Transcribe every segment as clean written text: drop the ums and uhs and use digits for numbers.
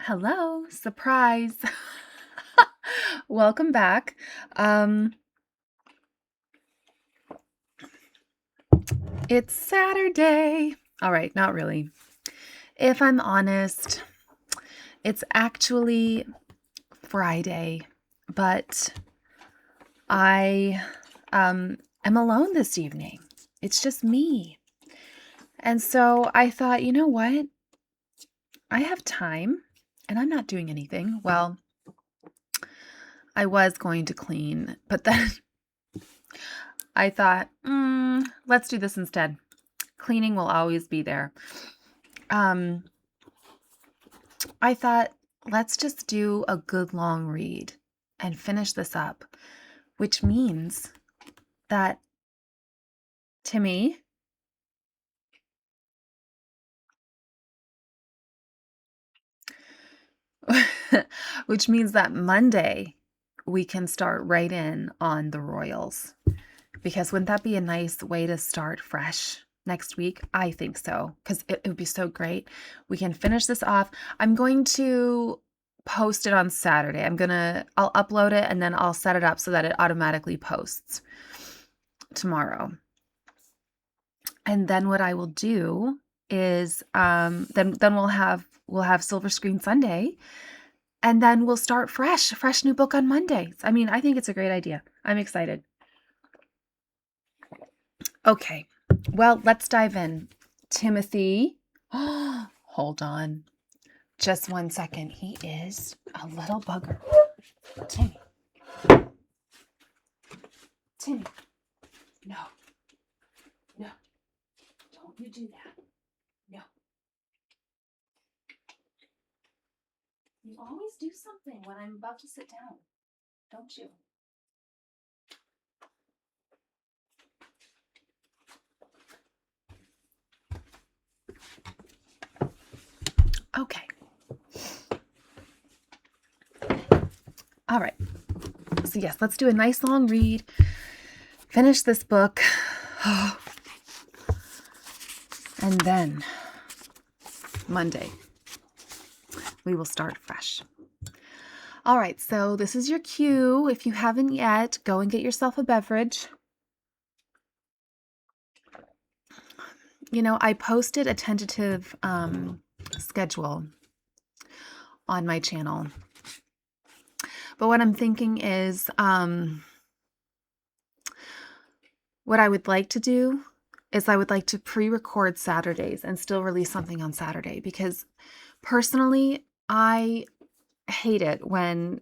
Hello, surprise. Welcome back. Um, it's Saturday. All right, not really. If I'm honest, it's actually Friday, but I am alone this evening. It's just me. And so I thought, you know what? I have time and I'm not doing anything. Well, I was going to clean, but then I thought, let's do this instead. Cleaning will always be there. Um, I thought, let's just do a good long read and finish this up, which means that Timmy, which means that Monday we can start right in on the Royals. Because wouldn't that be a nice way to start fresh next week? I think so, because it would be so great. We can finish this off. I'm going to post it on Saturday. I'll upload it and then I'll set it up so that it automatically posts tomorrow. And then what I will do is then we'll have Silver Screen Sunday, and then we'll start fresh new book on Monday. I mean, I think it's a great idea. I'm excited. Okay, well, let's dive in. Timothy, hold on just 1 second. He is a little bugger. Timmy, no, no, don't you do that. No. You always do something when I'm about to sit down, don't you? Okay. All right. So yes, let's do a nice long read. Finish this book. And then Monday, we will start fresh. All right, so this is your cue. If you haven't yet, go and get yourself a beverage. You know, I posted a tentative schedule on my channel. But what I'm thinking is what I would like to do is I would like to pre-record Saturdays and still release something on Saturday, because personally, I hate it when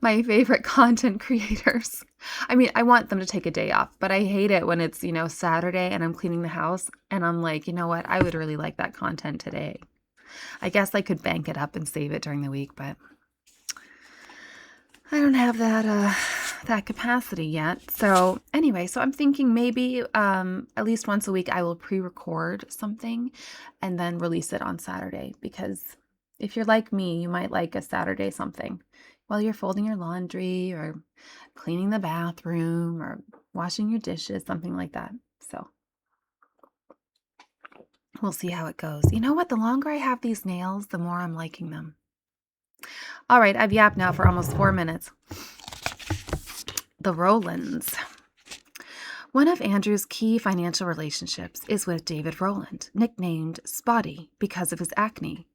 my favorite content creators, I mean, I want them to take a day off, but I hate it when it's, Saturday and I'm cleaning the house and I'm like, you know what? I would really like that content today. I guess I could bank it up and save it during the week, but I don't have that capacity yet. So anyway, so I'm thinking maybe at least once a week I will pre-record something and then release it on Saturday, because if you're like me, you might like a Saturday something while you're folding your laundry or cleaning the bathroom or washing your dishes, something like that. So we'll see how it goes. You know what? The longer I have these nails, the more I'm liking them. All right, I've yapped now for almost 4 minutes. The Rowlands. One of Andrew's key financial relationships is with David Rowland, nicknamed Spotty because of his acne,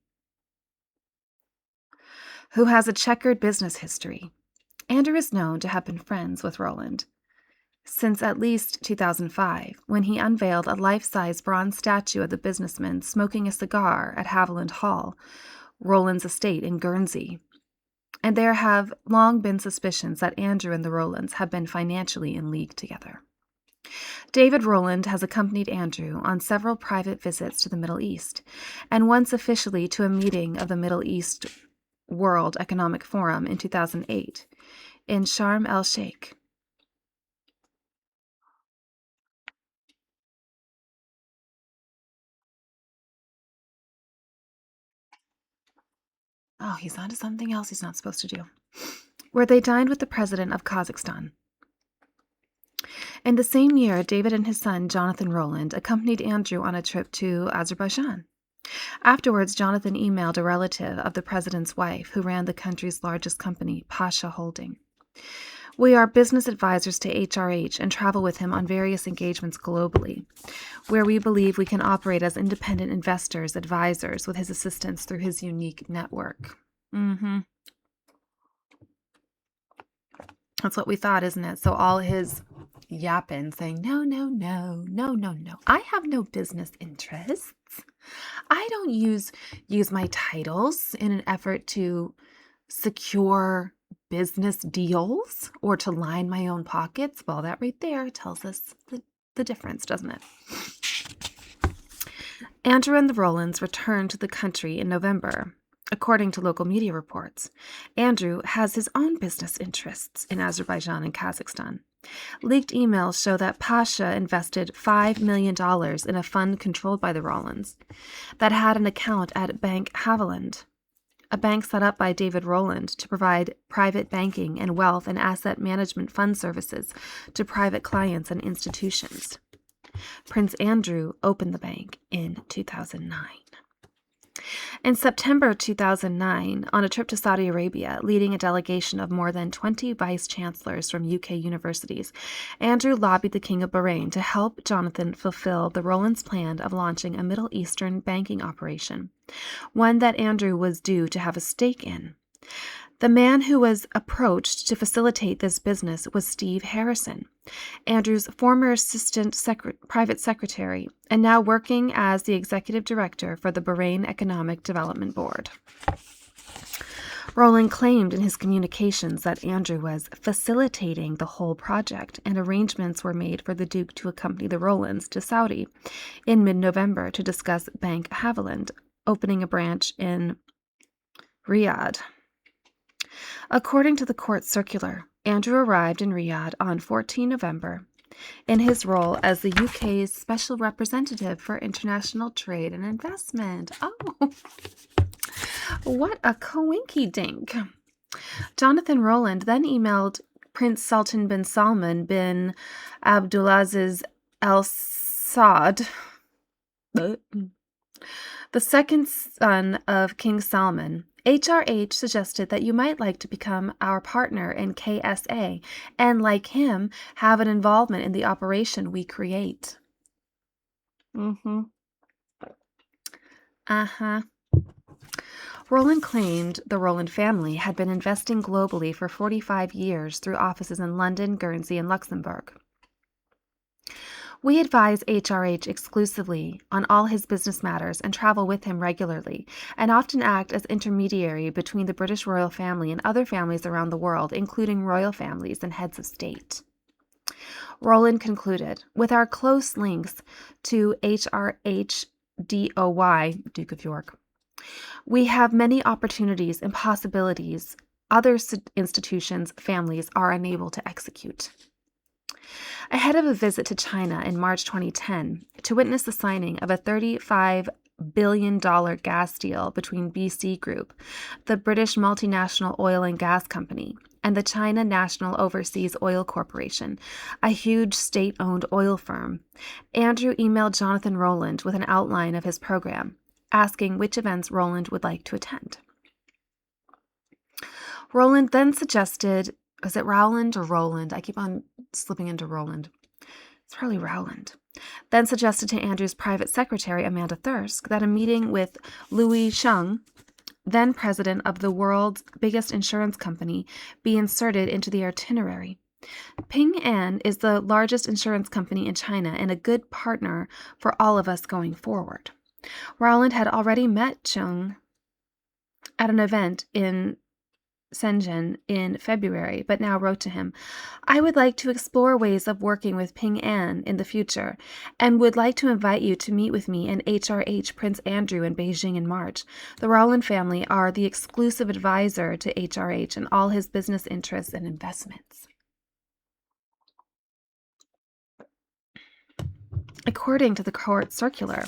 who has a checkered business history. Andrew is known to have been friends with Rowland since at least 2005, when he unveiled a life-size bronze statue of the businessman smoking a cigar at Haviland Hall, Rowland's estate in Guernsey. And there have long been suspicions that Andrew and the Rowlands have been financially in league together. David Rowland has accompanied Andrew on several private visits to the Middle East, and once officially to a meeting of the Middle East World Economic Forum in 2008 in Sharm el-Sheikh. Oh, he's on to something else he's not supposed to do. Where they dined with the president of Kazakhstan. In the same year, David and his son, Jonathan Rowland, accompanied Andrew on a trip to Azerbaijan. Afterwards, Jonathan emailed a relative of the president's wife who ran the country's largest company, Pasha Holding. We are business advisors to HRH and travel with him on various engagements globally, where we believe we can operate as independent investors, advisors, with his assistance through his unique network. That's what we thought, isn't it? So all his yapping saying, no, no, no, no, no, no. I have no business interests. I don't use my titles in an effort to secure business deals or to line my own pockets. Well, that right there tells us the difference, doesn't it? Andrew and the Rowlands returned to the country in November. According to local media reports, Andrew has his own business interests in Azerbaijan and Kazakhstan. Leaked emails show that Pasha invested $5 million in a fund controlled by the Rowlands that had an account at Bank Haviland, a bank set up by David Rowland to provide private banking and wealth and asset management fund services to private clients and institutions. Prince Andrew opened the bank in 2009. In September 2009, on a trip to Saudi Arabia, leading a delegation of more than 20 vice-chancellors from UK universities, Andrew lobbied the King of Bahrain to help Jonathan fulfill the Rowlands' plan of launching a Middle Eastern banking operation, one that Andrew was due to have a stake in. The man who was approached to facilitate this business was Steve Harrison, Andrew's former assistant private secretary, and now working as the executive director for the Bahrain Economic Development Board. Rowland claimed in his communications that Andrew was facilitating the whole project, and arrangements were made for the Duke to accompany the Rowlands to Saudi in mid-November to discuss Bank Haviland opening a branch in Riyadh. According to the court circular, Andrew arrived in Riyadh on 14 November in his role as the UK's Special Representative for International Trade and Investment. Oh, what a coinky-dink. Jonathan Rowland then emailed Prince Sultan bin Salman bin Abdulaziz Al Saud, the second son of King Salman. HRH suggested that you might like to become our partner in KSA and, like him, have an involvement in the operation we create. Rowland claimed the Rowland family had been investing globally for 45 years through offices in London, Guernsey, and Luxembourg. We advise HRH exclusively on all his business matters and travel with him regularly, and often act as intermediary between the British royal family and other families around the world, including royal families and heads of state. Rowland concluded, with our close links to HRH DOY, Duke of York, we have many opportunities and possibilities other institutions, families are unable to execute. Ahead of a visit to China in March 2010 to witness the signing of a $35 billion gas deal between BC Group, the British multinational oil and gas company, and the China National Overseas Oil Corporation, a huge state-owned oil firm, Andrew emailed Jonathan Rowland with an outline of his program, asking which events Rowland would like to attend. Rowland then suggested, is it Rowland or Rowland? I keep on slipping into Rowland. It's probably Rowland. Then suggested to Andrew's private secretary, Amanda Thirsk, that a meeting with Louis Chung, then president of the world's biggest insurance company, be inserted into the itinerary. Ping An is the largest insurance company in China and a good partner for all of us going forward. Rowland had already met Chung at an event in Shenzhen in February, but now wrote to him, I would like to explore ways of working with Ping An in the future, and would like to invite you to meet with me and HRH Prince Andrew in Beijing in March. The Rowland family are the exclusive advisor to HRH and all his business interests and investments. According to the court circular,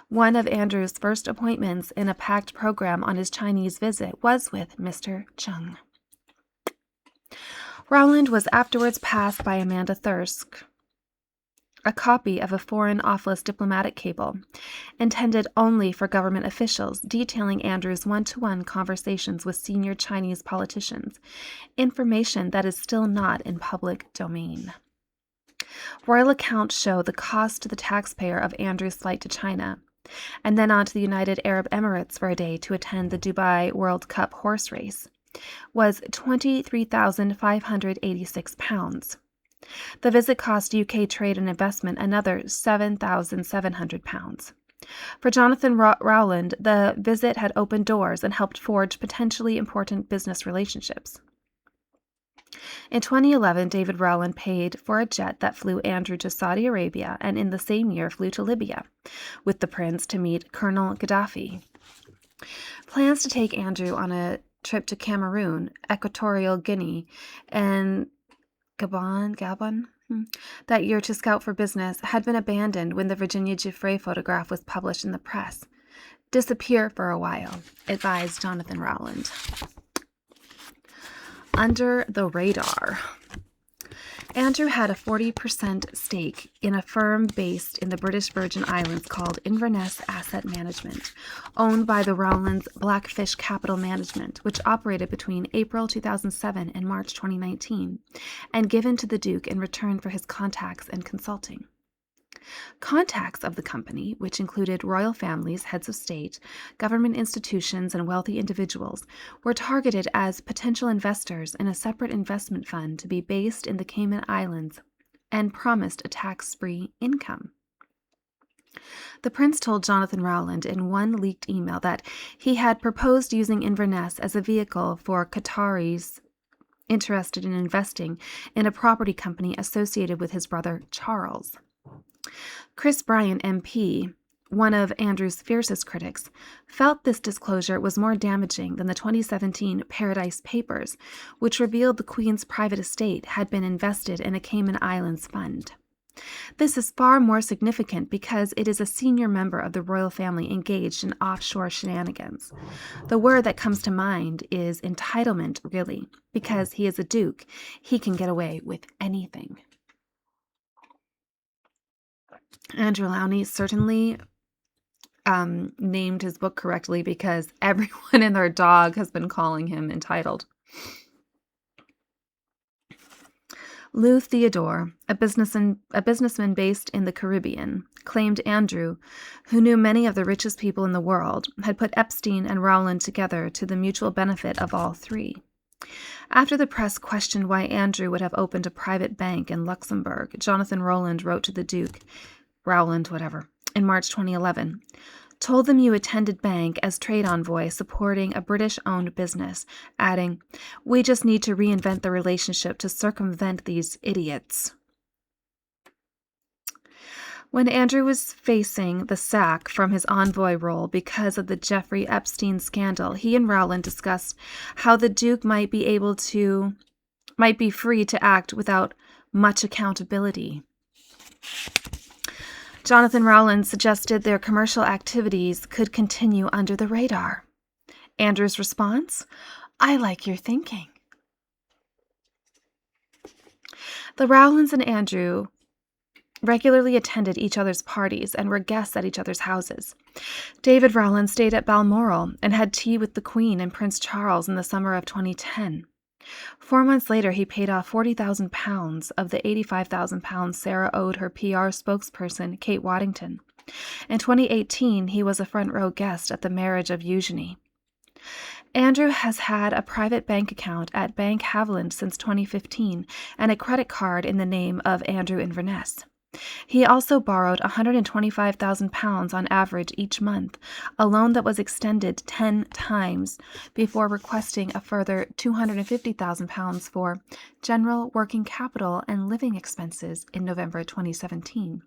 one of Andrew's first appointments in a packed program on his Chinese visit was with Mr. Chung. Rowland was afterwards passed by Amanda Thirsk a copy of a Foreign Office diplomatic cable intended only for government officials detailing Andrew's one-to-one conversations with senior Chinese politicians, information that is still not in public domain. Royal accounts show the cost to the taxpayer of Andrew's flight to China, and then on to the United Arab Emirates for a day to attend the Dubai World Cup horse race, was £23,586. The visit cost UK Trade and Investment another £7,700. For Jonathan Rowland, the visit had opened doors and helped forge potentially important business relationships. In 2011, David Rowland paid for a jet that flew Andrew to Saudi Arabia and in the same year flew to Libya with the prince to meet Colonel Gaddafi. Plans to take Andrew on a trip to Cameroon, Equatorial Guinea, and Gabon that year to scout for business had been abandoned when the Virginia Giuffre photograph was published in the press. Disappear for a while, advised Jonathan Rowland. Under the radar. Andrew had a 40% stake in a firm based in the British Virgin Islands called Inverness Asset Management, owned by the Rowlands Blackfish Capital Management, which operated between April 2007 and March 2019, and given to the Duke in return for his contacts and consulting. Contacts of the company, which included royal families, heads of state, government institutions, and wealthy individuals, were targeted as potential investors in a separate investment fund to be based in the Cayman Islands and promised a tax-free income. The prince told Jonathan Rowland in one leaked email that he had proposed using Inverness as a vehicle for Qataris interested in investing in a property company associated with his brother Charles. Chris Bryant, MP, one of Andrew's fiercest critics, felt this disclosure was more damaging than the 2017 Paradise Papers, which revealed the Queen's private estate had been invested in a Cayman Islands fund. This is far more significant because it is a senior member of the royal family engaged in offshore shenanigans. The word that comes to mind is entitlement, really, because he is a duke. He can get away with anything. Andrew Lowney certainly named his book correctly because everyone and their dog has been calling him entitled. Lou Theodore, a businessman based in the Caribbean, claimed Andrew, who knew many of the richest people in the world, had put Epstein and Rowland together to the mutual benefit of all three. After the press questioned why Andrew would have opened a private bank in Luxembourg, Jonathan Rowland wrote to the Duke, Rowland, whatever, in March 2011, told them you attended bank as trade envoy supporting a British-owned business, adding, we just need to reinvent the relationship to circumvent these idiots. When Andrew was facing the sack from his envoy role because of the Jeffrey Epstein scandal, he and Rowland discussed how the Duke might be free to act without much accountability. Jonathan Rowland suggested their commercial activities could continue under the radar. Andrew's response? I like your thinking. The Rowlands and Andrew regularly attended each other's parties and were guests at each other's houses. David Rowland stayed at Balmoral and had tea with the Queen and Prince Charles in the summer of 2010. 4 months later, he paid off £40,000 of the £85,000 Sarah owed her PR spokesperson, Kate Waddington. In 2018, he was a front-row guest at the marriage of Eugenie. Andrew has had a private bank account at Bank Haviland since 2015 and a credit card in the name of Andrew Inverness. He also borrowed £125,000 on average each month, a loan that was extended 10 times before requesting a further £250,000 for general working capital and living expenses in November 2017.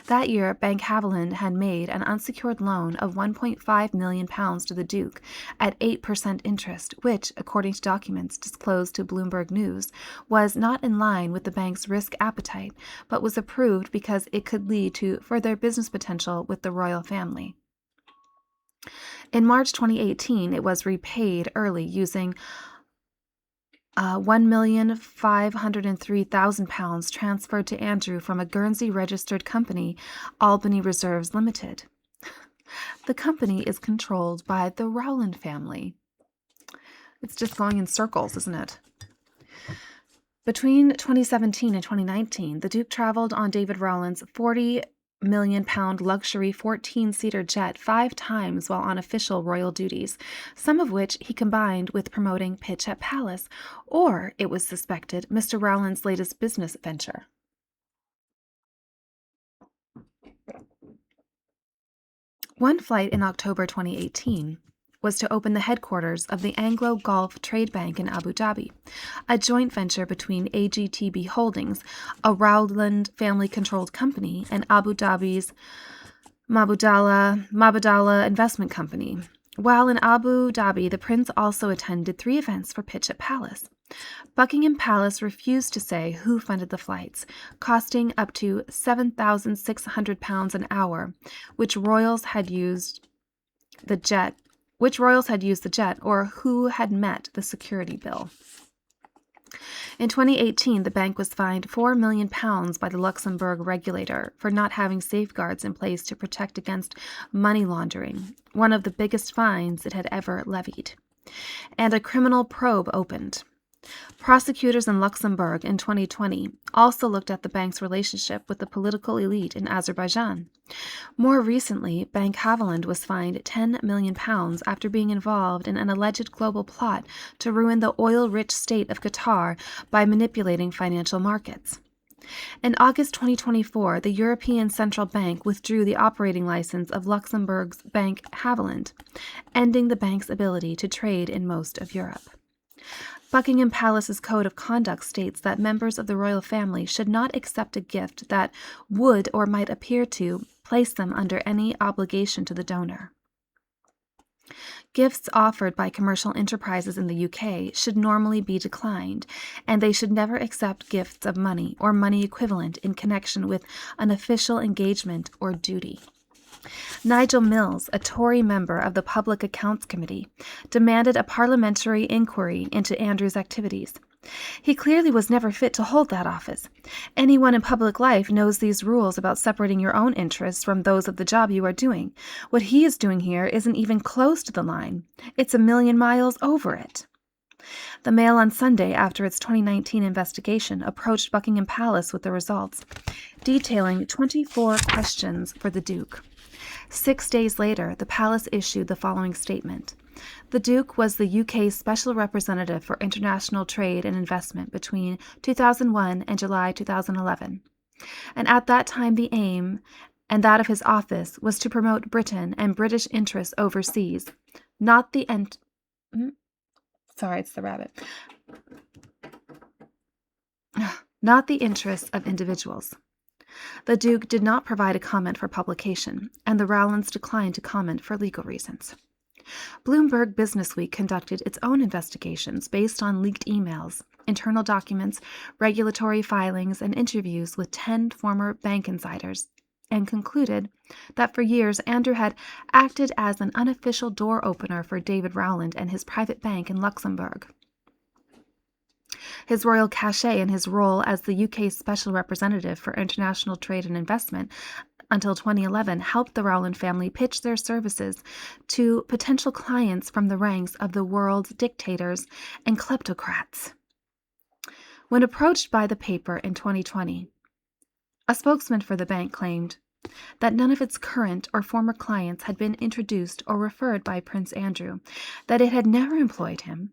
That year, Bank Haviland had made an unsecured loan of £1.5 million to the Duke at 8% interest, which, according to documents disclosed to Bloomberg News, was not in line with the bank's risk appetite, but was approved because it could lead to further business potential with the royal family. In March 2018, it was repaid early using £1,503,000 transferred to Andrew from a Guernsey-registered company, Albany Reserves Limited. The company is controlled by the Rowland family. It's just going in circles, isn't it? Between 2017 and 2019, the Duke traveled on David Rowland's £40 million luxury 14-seater jet 5 times while on official royal duties, some of which he combined with promoting Pitch at Palace, or, it was suspected, Mr. Rowland's latest business venture. One flight in October 2018 was to open the headquarters of the Anglo Gulf Trade Bank in Abu Dhabi, a joint venture between AGTB Holdings, a Rowland family-controlled company, and Abu Dhabi's Mubadala Investment Company. While in Abu Dhabi, the prince also attended 3 events for Pitch at Palace. Buckingham Palace refused to say who funded the flights, costing up to £7,600 an hour, which royals had used the jet, or who had met the security bill. In 2018, the bank was fined £4 million by the Luxembourg regulator for not having safeguards in place to protect against money laundering, one of the biggest fines it had ever levied. And a criminal probe opened. Prosecutors in Luxembourg in 2020 also looked at the bank's relationship with the political elite in Azerbaijan. More recently, Bank Haviland was fined £10 million after being involved in an alleged global plot to ruin the oil-rich state of Qatar by manipulating financial markets. In August 2024, the European Central Bank withdrew the operating license of Luxembourg's Bank Haviland, ending the bank's ability to trade in most of Europe. Buckingham Palace's code of conduct states that members of the royal family should not accept a gift that would or might appear to place them under any obligation to the donor. Gifts offered by commercial enterprises in the UK should normally be declined, and they should never accept gifts of money or money equivalent in connection with an official engagement or duty. Nigel Mills, a Tory member of the Public Accounts Committee, demanded a parliamentary inquiry into Andrew's activities. He clearly was never fit to hold that office. Anyone in public life knows these rules about separating your own interests from those of the job you are doing. What he is doing here isn't even close to the line. It's a million miles over it. The Mail on Sunday, after its 2019 investigation, approached Buckingham Palace with the results, detailing 24 questions for the Duke. 6 days later, the palace issued the following statement. The Duke was the UK's special representative for international trade and investment between 2001 and July 2011. And at that time, the aim, and that of his office, was to promote Britain and British interests overseas, not the not the interests of individuals. The Duke did not provide a comment for publication, and the Rowlands declined to comment for legal reasons. Bloomberg Businessweek conducted its own investigations based on leaked emails, internal documents, regulatory filings, and interviews with 10 former bank insiders, and concluded that for years Andrew had acted as an unofficial door opener for David Rowland and his private bank in Luxembourg. His royal cachet and his role as the UK's special representative for international trade and investment until 2011 helped the Rowland family pitch their services to potential clients from the ranks of the world's dictators and kleptocrats. When approached by the paper in 2020, a spokesman for the bank claimed that none of its current or former clients had been introduced or referred by Prince Andrew, that it had never employed him,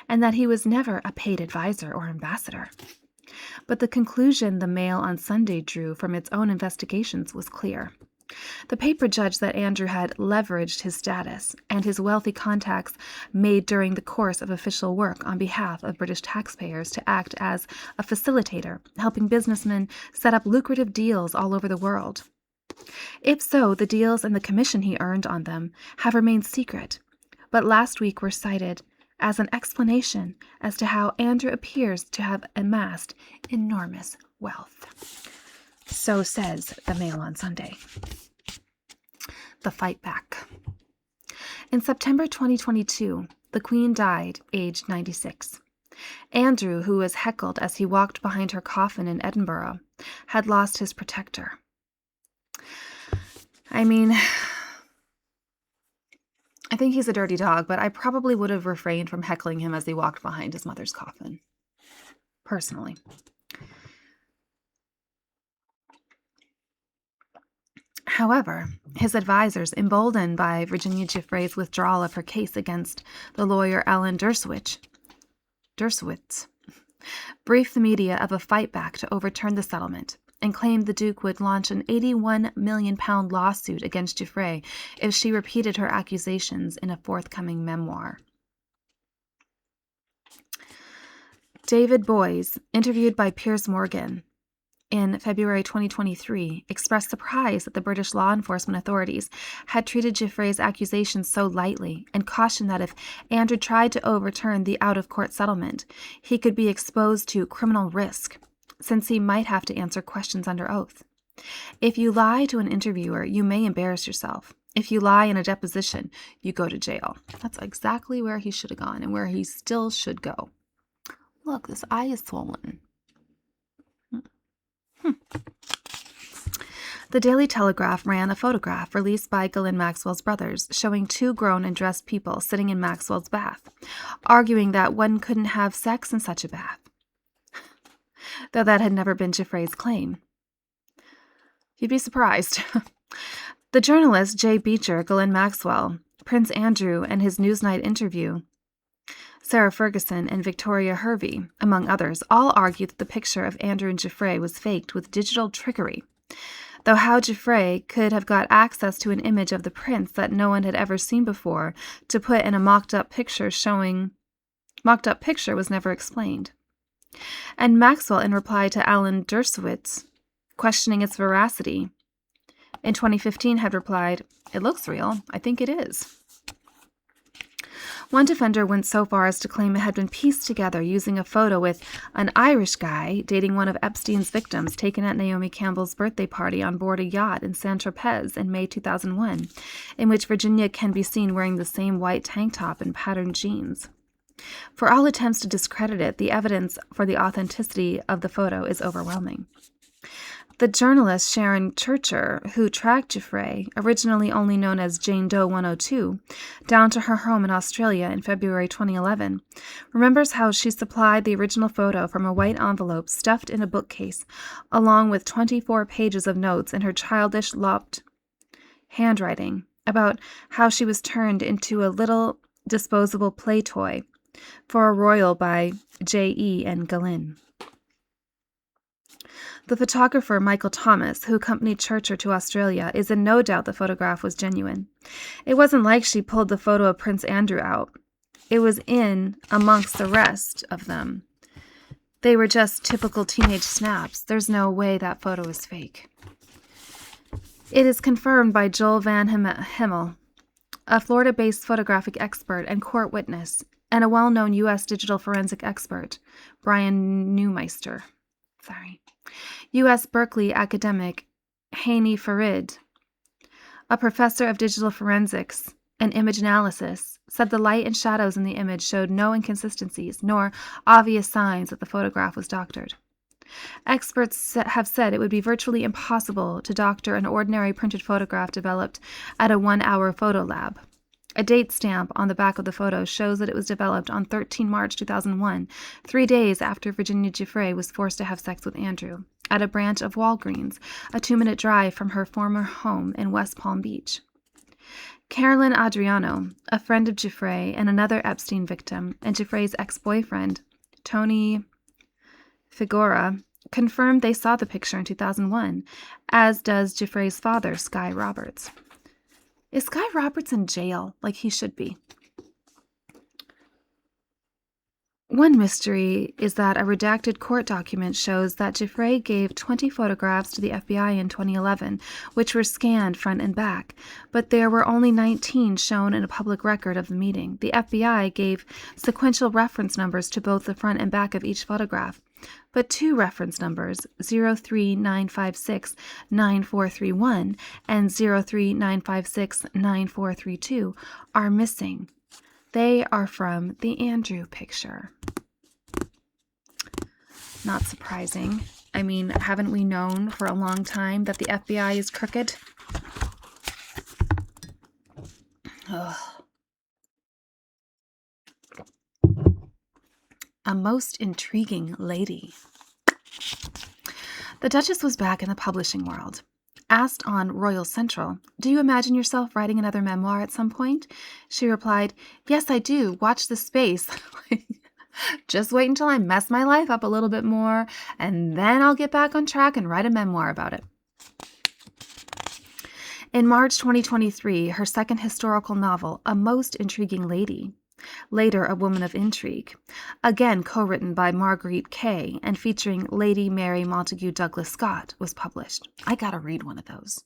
and that he was never a paid advisor or ambassador. But the conclusion the Mail on Sunday drew from its own investigations was clear. The paper judged that Andrew had leveraged his status and his wealthy contacts made during the course of official work on behalf of British taxpayers to act as a facilitator, helping businessmen set up lucrative deals all over the world. If so, the deals and the commission he earned on them have remained secret, but last week were cited as an explanation as to how Andrew appears to have amassed enormous wealth. So says the Mail on Sunday. The fight back. In September 2022, the Queen died, aged 96. Andrew, who was heckled as he walked behind her coffin in Edinburgh, had lost his protector. I mean, I think he's a dirty dog, but I probably would have refrained from heckling him as he walked behind his mother's coffin. Personally. However, his advisors, emboldened by Virginia Giuffre's withdrawal of her case against the lawyer Alan Dershowitz, briefed the media of a fight back to overturn the settlement and claimed the Duke would launch an £81 million lawsuit against Giuffre if she repeated her accusations in a forthcoming memoir. David Boies, interviewed by Piers Morgan in February 2023, expressed surprise that the British law enforcement authorities had treated Giuffre's accusations so lightly and cautioned that if Andrew tried to overturn the out-of-court settlement, he could be exposed to criminal risk, since he might have to answer questions under oath. If you lie to an interviewer, you may embarrass yourself. If you lie in a deposition, you go to jail. That's exactly where he should have gone and where he still should go. Look, this eye is swollen. The Daily Telegraph ran a photograph released by Ghislaine Maxwell's brothers showing two grown and dressed people sitting in Maxwell's bath, arguing that one couldn't have sex in such a bath, though that had never been Giuffre's claim. You'd be surprised. The journalist Jay Beecher, Ghislaine Maxwell, Prince Andrew, and his Newsnight interview, Sarah Ferguson and Victoria Hervey, among others, all argued that the picture of Andrew and Giuffre was faked with digital trickery, though how Giuffre could have got access to an image of the prince that no one had ever seen before to put in a mocked-up picture was never explained. And Maxwell, in reply to Alan Dershowitz, questioning its veracity, in 2015 had replied, "It looks real. I think it is." One defender went so far as to claim it had been pieced together using a photo with an Irish guy dating one of Epstein's victims taken at Naomi Campbell's birthday party on board a yacht in Saint-Tropez in May 2001, in which Virginia can be seen wearing the same white tank top and patterned jeans. For all attempts to discredit it, the evidence for the authenticity of the photo is overwhelming. The journalist Sharon Churcher, who tracked Giuffre, originally only known as Jane Doe 102, down to her home in Australia in February 2011, remembers how she supplied the original photo from a white envelope stuffed in a bookcase, along with 24 pages of notes in her childish, lopped handwriting about how she was turned into a little disposable play toy for a royal by J.E. and Ghislaine. The photographer Michael Thomas, who accompanied Churcher to Australia, is in no doubt the photograph was genuine. It wasn't like she pulled the photo of Prince Andrew out. It was in amongst the rest of them. They were just typical teenage snaps. There's no way that photo is fake. It is confirmed by Joel Van Himmel, a Florida-based photographic expert and court witness, and a well-known U.S. digital forensic expert, Brian Neumeister. U.S. Berkeley academic Hani Farid, a professor of digital forensics and image analysis, said the light and shadows in the image showed no inconsistencies nor obvious signs that the photograph was doctored. Experts have said it would be virtually impossible to doctor an ordinary printed photograph developed at a 1-hour photo lab. A date stamp on the back of the photo shows that it was developed on 13 March 2001, 3 days after Virginia Giuffre was forced to have sex with Andrew, at a branch of Walgreens, a 2-minute drive from her former home in West Palm Beach. Carolyn Adriano, a friend of Giuffre and another Epstein victim, and Giuffre's ex-boyfriend, Tony Figueroa, confirmed they saw the picture in 2001, as does Giuffre's father, Sky Roberts. Is Sky Roberts in jail like he should be? One mystery is that a redacted court document shows that Giuffre gave 20 photographs to the FBI in 2011, which were scanned front and back, but there were only 19 shown in a public record of the meeting. The FBI gave sequential reference numbers to both the front and back of each photograph, but 2 reference numbers, 039569431 and 039569432, are missing. They are from the Andrew picture. Not surprising. I mean, haven't we known for a long time that the FBI is crooked? Ugh. A most intriguing lady. The Duchess was back in the publishing world. Asked on Royal Central, "Do you imagine yourself writing another memoir at some point?" She replied, "Yes, I do. Watch this space." Just wait until I mess my life up a little bit more, and then I'll get back on track and write a memoir about it. In March 2023, her second historical novel, A Most Intriguing Lady, later A Woman of Intrigue, again co-written by Marguerite Kay and featuring Lady Mary Montagu Douglas Scott, was published. I gotta read one of those.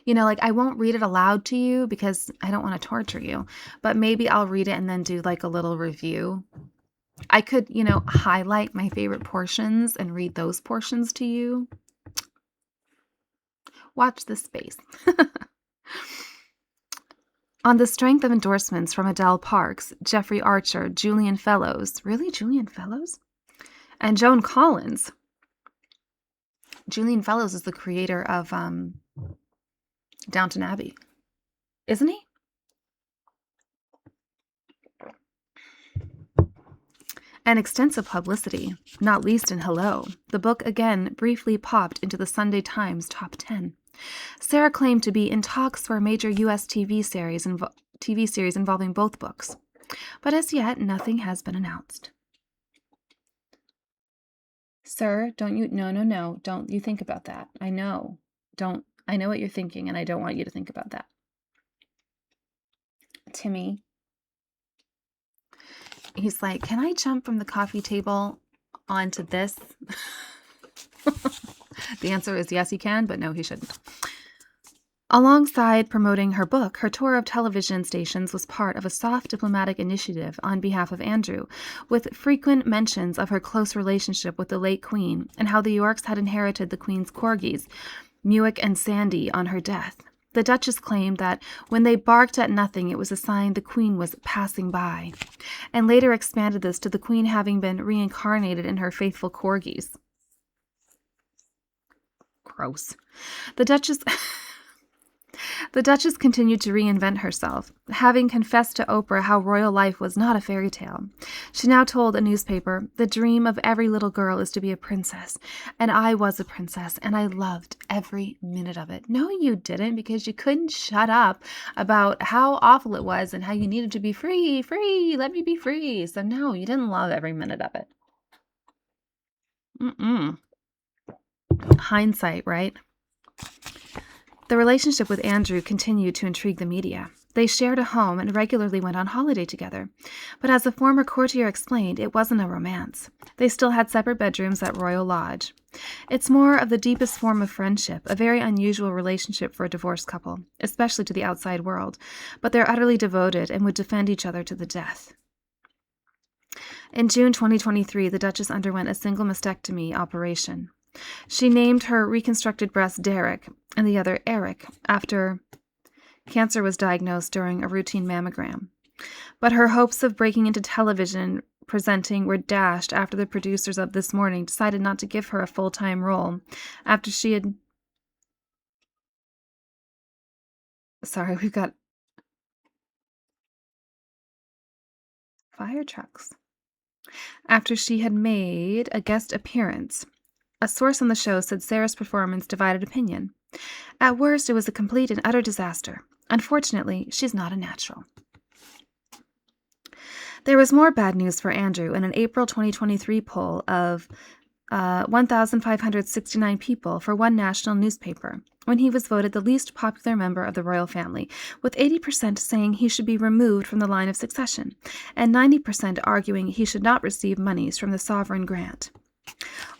You know, like, I won't read it aloud to you because I don't want to torture you, but maybe I'll read it and then do like a little review. I could, highlight my favorite portions and read those portions to you. Watch this space. On the strength of endorsements from Adele Parks, Jeffrey Archer, Julian Fellows, really, Julian Fellows? And Joan Collins. Julian Fellows is the creator of Downton Abbey, isn't he? And extensive publicity, not least in Hello. The book again briefly popped into the Sunday Times top 10. Sarah claimed to be in talks for a major U.S. TV series involving both books. But as yet, nothing has been announced. Sir, don't you... No. Don't you think about that. I know. I know what you're thinking, and I don't want you to think about that. Timmy. He's like, "Can I jump from the coffee table onto this?" The answer is yes, he can, but no, he shouldn't. Alongside promoting her book, her tour of television stations was part of a soft diplomatic initiative on behalf of Andrew, with frequent mentions of her close relationship with the late Queen and how the Yorks had inherited the Queen's corgis, Muick and Sandy, on her death. The Duchess claimed that when they barked at nothing, it was a sign the Queen was passing by, and later expanded this to the Queen having been reincarnated in her faithful corgis. Gross. The Duchess continued to reinvent herself, having confessed to Oprah how royal life was not a fairy tale. She now told a newspaper, "The dream of every little girl is to be a princess, and I was a princess, and I loved every minute of it." No, you didn't, because you couldn't shut up about how awful it was and how you needed to be free, let me be free. So no, you didn't love every minute of it. Hindsight, right? The relationship with Andrew continued to intrigue the media. They shared a home and regularly went on holiday together. But as a former courtier explained, it wasn't a romance. They still had separate bedrooms at Royal Lodge. It's more of the deepest form of friendship, a very unusual relationship for a divorced couple, especially to the outside world. But they're utterly devoted and would defend each other to the death. In June 2023, the Duchess underwent a single mastectomy operation. She named her reconstructed breast Derek and the other Eric after cancer was diagnosed during a routine mammogram. But her hopes of breaking into television presenting were dashed after the producers of This Morning decided not to give her a full-time role after she had... Sorry, we've got fire trucks. After she had made a guest appearance. A source on the show said Sarah's performance divided opinion. At worst, it was a complete and utter disaster. Unfortunately, she's not a natural. There was more bad news for Andrew in an April 2023 poll of 1,569 people for one national newspaper, when he was voted the least popular member of the royal family, with 80% saying he should be removed from the line of succession, and 90% arguing he should not receive monies from the sovereign grant.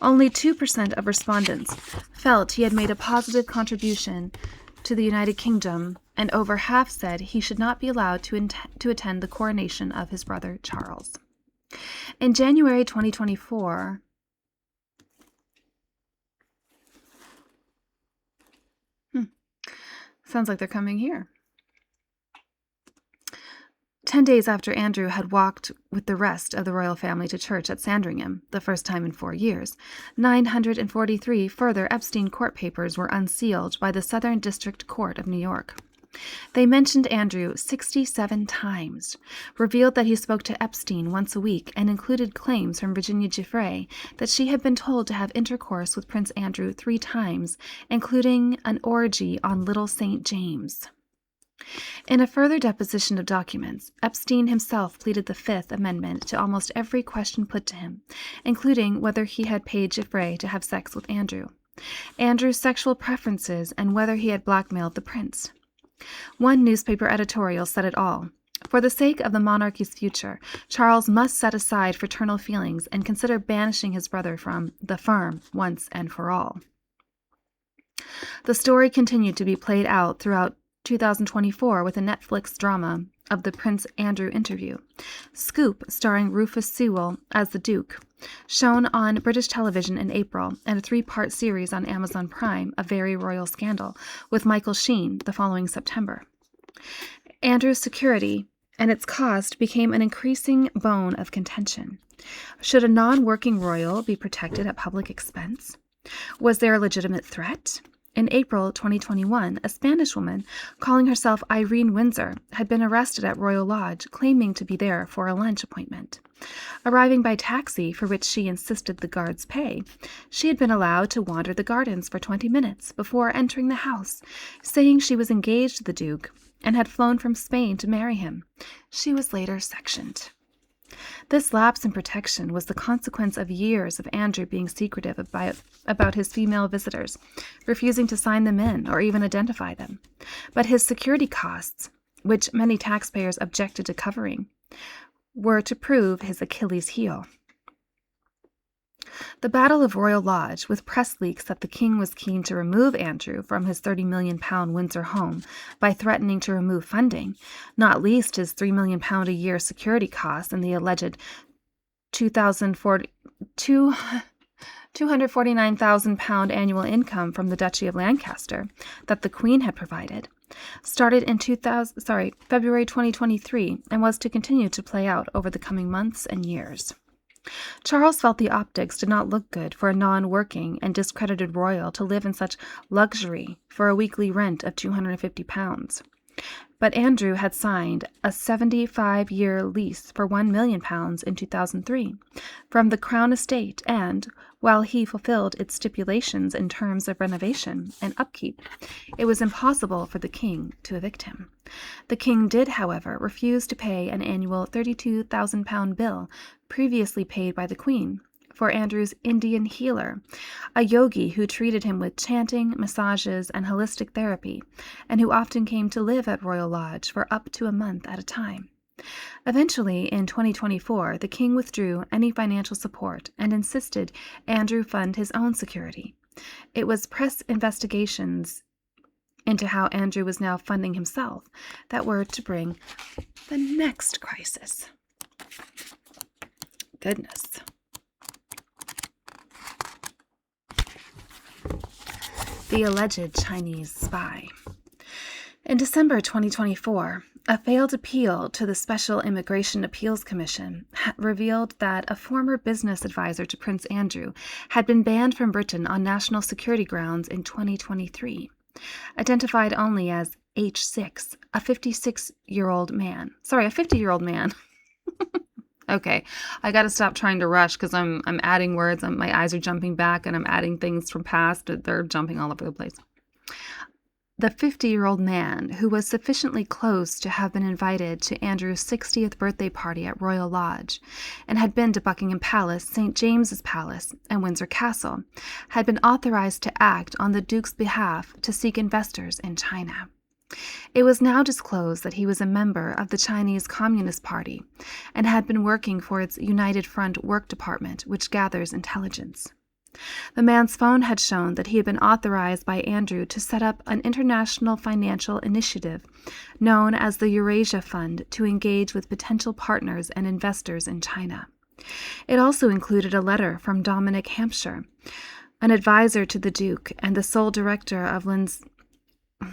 Only 2% of respondents felt he had made a positive contribution to the United Kingdom, and over half said he should not be allowed to attend the coronation of his brother Charles. In January 2024, sounds like they're coming here. 10 days after Andrew had walked with the rest of the royal family to church at Sandringham, the first time in 4 years, 943 further Epstein court papers were unsealed by the Southern District Court of New York. They mentioned Andrew 67 times, revealed that he spoke to Epstein once a week, and included claims from Virginia Giuffre that she had been told to have intercourse with Prince Andrew 3 times, including an orgy on Little St. James. In a further deposition of documents, Epstein himself pleaded the Fifth Amendment to almost every question put to him, including whether he had paid Giuffre to have sex with Andrew, Andrew's sexual preferences, and whether he had blackmailed the prince. One newspaper editorial said it all. For the sake of the monarchy's future, Charles must set aside fraternal feelings and consider banishing his brother from the firm once and for all. The story continued to be played out throughout 2024 with a Netflix drama of the Prince Andrew interview, Scoop, starring Rufus Sewell as the Duke, shown on British television in April, and a 3-part series on Amazon Prime, A Very Royal Scandal, with Michael Sheen the following September. Andrew's security and its cost became an increasing bone of contention. Should a non-working royal be protected at public expense? Was there a legitimate threat? In April 2021, a Spanish woman, calling herself Irene Windsor, had been arrested at Royal Lodge, claiming to be there for a lunch appointment. Arriving by taxi, for which she insisted the guards pay, she had been allowed to wander the gardens for 20 minutes before entering the house, saying she was engaged to the Duke and had flown from Spain to marry him. She was later sectioned. This lapse in protection was the consequence of years of Andrew being secretive about his female visitors, refusing to sign them in or even identify them. But his security costs, which many taxpayers objected to covering, were to prove his Achilles heel. The Battle of Royal Lodge, with press leaks that the king was keen to remove Andrew from his £30 million Windsor home by threatening to remove funding, not least his £3 million a year security costs and the alleged £249,000 annual income from the Duchy of Lancaster that the Queen had provided, started in February 2023 and was to continue to play out over the coming months and years. Charles felt the optics did not look good for a non-working and discredited royal to live in such luxury for a weekly rent of £250. But Andrew had signed a 75-year lease for £1 million in 2003 from the Crown Estate, and, while he fulfilled its stipulations in terms of renovation and upkeep, it was impossible for the king to evict him. The king did, however, refuse to pay an annual £32,000 bill previously paid by the Queen for Andrew's Indian healer, a yogi who treated him with chanting, massages, and holistic therapy, and who often came to live at Royal Lodge for up to a month at a time. Eventually, in 2024, the king withdrew any financial support and insisted Andrew fund his own security. It was press investigations into how Andrew was now funding himself that were to bring the next crisis. Goodness. The alleged Chinese spy. In December 2024, a failed appeal to the Special Immigration Appeals Commission revealed that a former business advisor to Prince Andrew had been banned from Britain on national security grounds in 2023, identified only as H6, a 50-year-old man. Okay, I got to stop trying to rush because I'm adding words. My eyes are jumping back, and I'm adding things from past. They're jumping all over the place. The 50-year-old man, who was sufficiently close to have been invited to Andrew's 60th birthday party at Royal Lodge, and had been to Buckingham Palace, St. James's Palace, and Windsor Castle, had been authorized to act on the Duke's behalf to seek investors in China. It was now disclosed that he was a member of the Chinese Communist Party and had been working for its United Front Work Department, which gathers intelligence. The man's phone had shown that he had been authorized by Andrew to set up an international financial initiative known as the Eurasia Fund to engage with potential partners and investors in China. It also included a letter from Dominic Hampshire, an advisor to the Duke and the sole director of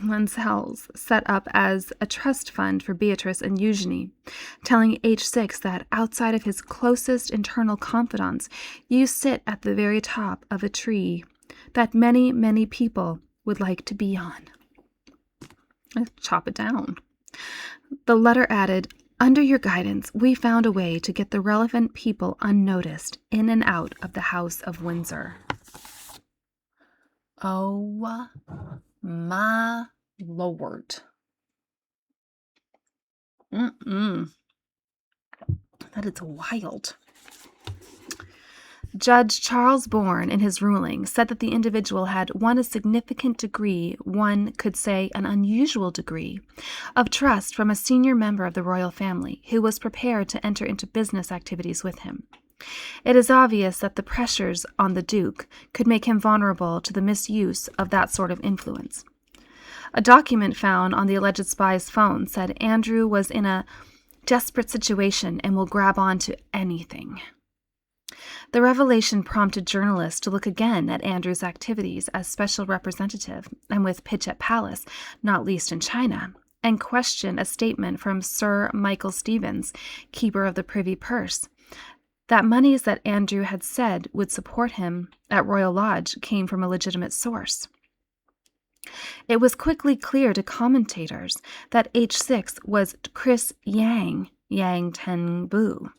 Wenzel's set up as a trust fund for Beatrice and Eugenie, telling H6 that outside of his closest internal confidants, you sit at the very top of a tree that many, many people would like to be on. Let's chop it down. The letter added, under your guidance, we found a way to get the relevant people unnoticed in and out of the House of Windsor. Oh my Lord. That is wild. Judge Charles Bourne, in his ruling, said that the individual had won a significant degree, one could say an unusual degree, of trust from a senior member of the royal family who was prepared to enter into business activities with him. It is obvious that the pressures on the Duke could make him vulnerable to the misuse of that sort of influence. A document found on the alleged spy's phone said Andrew was in a desperate situation and will grab on to anything. The revelation prompted journalists to look again at Andrew's activities as special representative and with Pitch at Palace, not least in China, and question a statement from Sir Michael Stevens, keeper of the Privy Purse, that monies that Andrew had said would support him at Royal Lodge came from a legitimate source. It was quickly clear to commentators that H6 was Chris Yang Tenbu,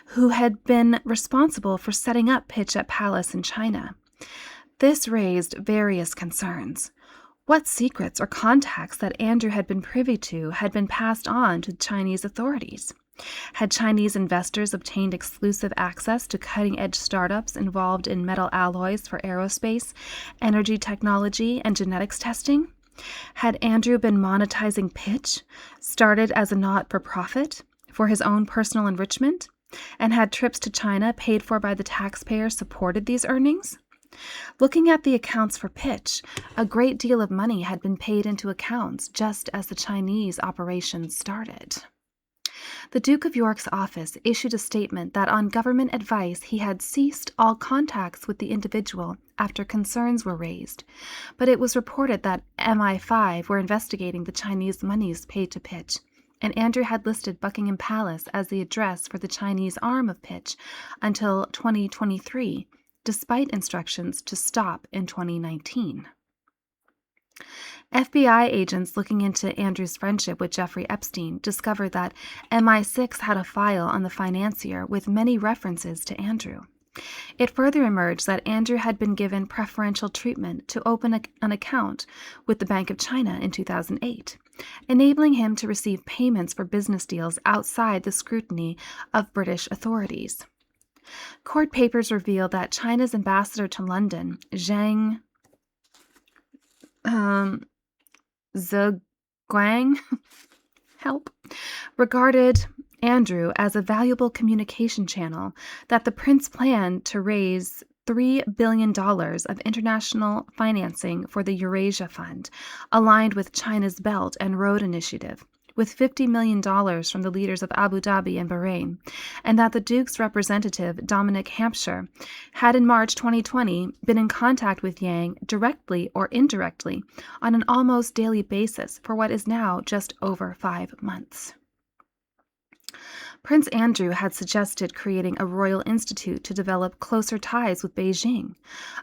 who had been responsible for setting up Pitch at Palace in China. This raised various concerns. What secrets or contacts that Andrew had been privy to had been passed on to Chinese authorities? Had Chinese investors obtained exclusive access to cutting-edge startups involved in metal alloys for aerospace, energy technology, and genetics testing? Had Andrew been monetizing Pitch, started as a not-for-profit, for his own personal enrichment, and had trips to China paid for by the taxpayer supported these earnings? Looking at the accounts for Pitch, a great deal of money had been paid into accounts just as the Chinese operations started. The Duke of York's office issued a statement that on government advice he had ceased all contacts with the individual after concerns were raised, but it was reported that MI5 were investigating the Chinese monies paid to Pitch, and Andrew had listed Buckingham Palace as the address for the Chinese arm of Pitch until 2023, despite instructions to stop in 2019. FBI agents looking into Andrew's friendship with Jeffrey Epstein discovered that MI6 had a file on the financier with many references to Andrew. It further emerged that Andrew had been given preferential treatment to open an account with the Bank of China in 2008, enabling him to receive payments for business deals outside the scrutiny of British authorities. Court papers revealed that China's ambassador to London, Zhang Zheguang, regarded Andrew as a valuable communication channel that the prince planned to raise $3 billion of international financing for the Eurasia Fund, aligned with China's Belt and Road Initiative, with $50 million from the leaders of Abu Dhabi and Bahrain, and that the Duke's representative, Dominic Hampshire, had in March 2020 been in contact with Yang directly or indirectly on an almost daily basis for what is now just over 5 months. Prince Andrew had suggested creating a royal institute to develop closer ties with Beijing,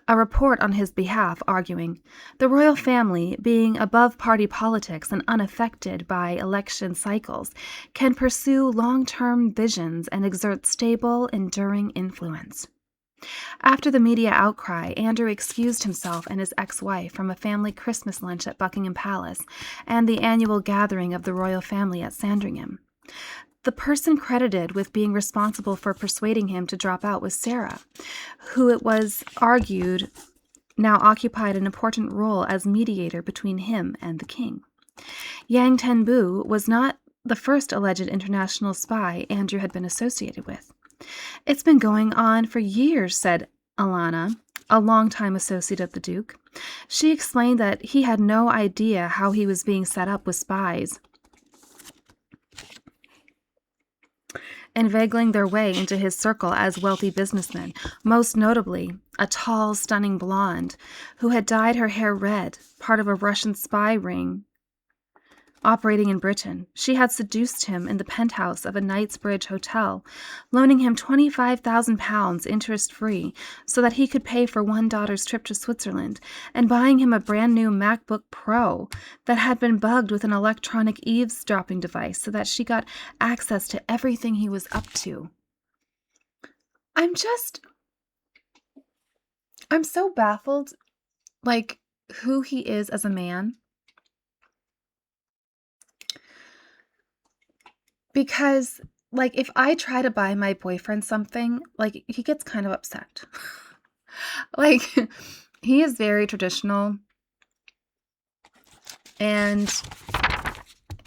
a report on his behalf arguing, the royal family, being above party politics and unaffected by election cycles, can pursue long-term visions and exert stable, enduring influence. After the media outcry, Andrew excused himself and his ex-wife from a family Christmas lunch at Buckingham Palace and the annual gathering of the royal family at Sandringham. The person credited with being responsible for persuading him to drop out was Sarah, who it was argued now occupied an important role as mediator between him and the king. Yang Tenbu was not the first alleged international spy Andrew had been associated with. It's been going on for years, said Alana, a longtime associate of the Duke. She explained that he had no idea how he was being set up with spies. inveigling their way into his circle as wealthy businessmen, most notably a tall, stunning blonde who had dyed her hair red, part of a Russian spy ring operating in Britain. She had seduced him in the penthouse of a Knightsbridge hotel, loaning him £25,000 interest-free so that he could pay for one daughter's trip to Switzerland, and buying him a brand-new MacBook Pro that had been bugged with an electronic eavesdropping device so that she got access to everything he was up to. I'm so baffled, like, who he is as a man. Because, like, if I try to buy my boyfriend something, like, he gets kind of upset. Like, he is very traditional. And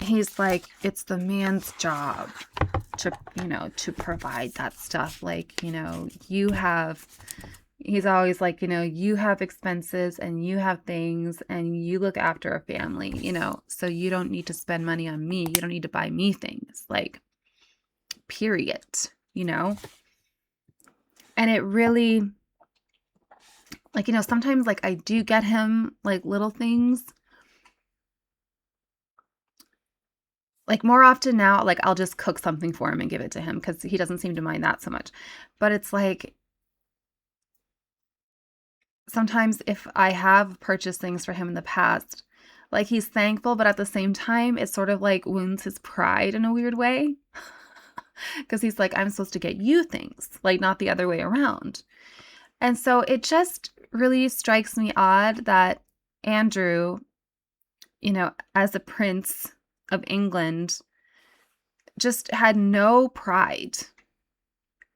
he's like, it's the man's job to provide that stuff. Like, he's always like, you have expenses and you have things and you look after a family, so you don't need to spend money on me. You don't need to buy me things, like, period, And it really, like, sometimes, like, I do get him, like, little things. Like, more often now, like, I'll just cook something for him and give it to him because he doesn't seem to mind that so much. But it's like, sometimes if I have purchased things for him in the past, like, he's thankful, but at the same time, it sort of, like, wounds his pride in a weird way. Because he's like, I'm supposed to get you things, like, not the other way around. And so it just really strikes me odd that Andrew, as a prince of England, just had no pride.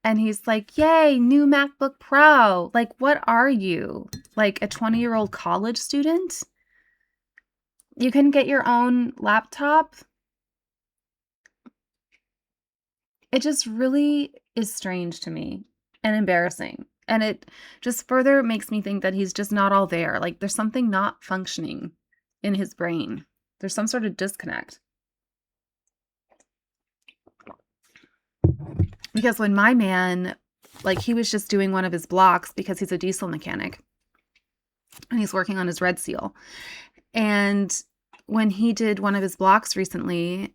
And he's like, yay, new MacBook Pro. Like, what are you? Like a 20-year-old college student? You can get your own laptop? It just really is strange to me and embarrassing. And it just further makes me think that he's just not all there. Like, there's something not functioning in his brain. There's some sort of disconnect. Because when my man, like, he was just doing one of his blocks because he's a diesel mechanic and he's working on his Red Seal. And when he did one of his blocks recently,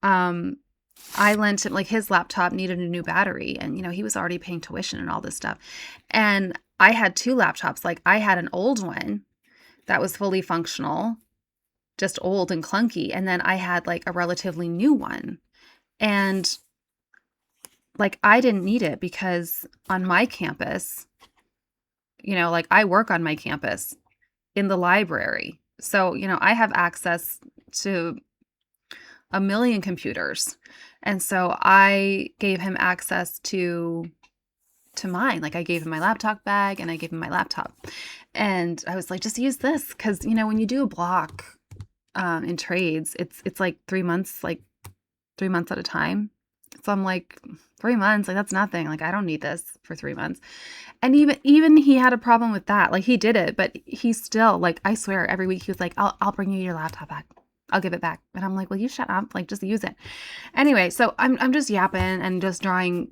I lent him, like, his laptop needed a new battery, and, he was already paying tuition and all this stuff. And I had two laptops. Like, I had an old one that was fully functional, just old and clunky. And then I had, like, a relatively new one. And, like, I didn't need it because on my campus, like, I work on my campus in the library. So, I have access to a million computers. And so I gave him access to mine. Like, I gave him my laptop bag and I gave him my laptop. And I was like, just use this. Cause when you do a block in trades, it's like 3 months, like 3 months at a time. So I'm like, 3 months, like, that's nothing. Like, I don't need this for 3 months. And even he had a problem with that. Like, he did it, but he still, like, I swear every week he was like, I'll bring you your laptop back. I'll give it back. And I'm like, well, you shut up. Like, just use it. Anyway, so I'm just yapping and just drawing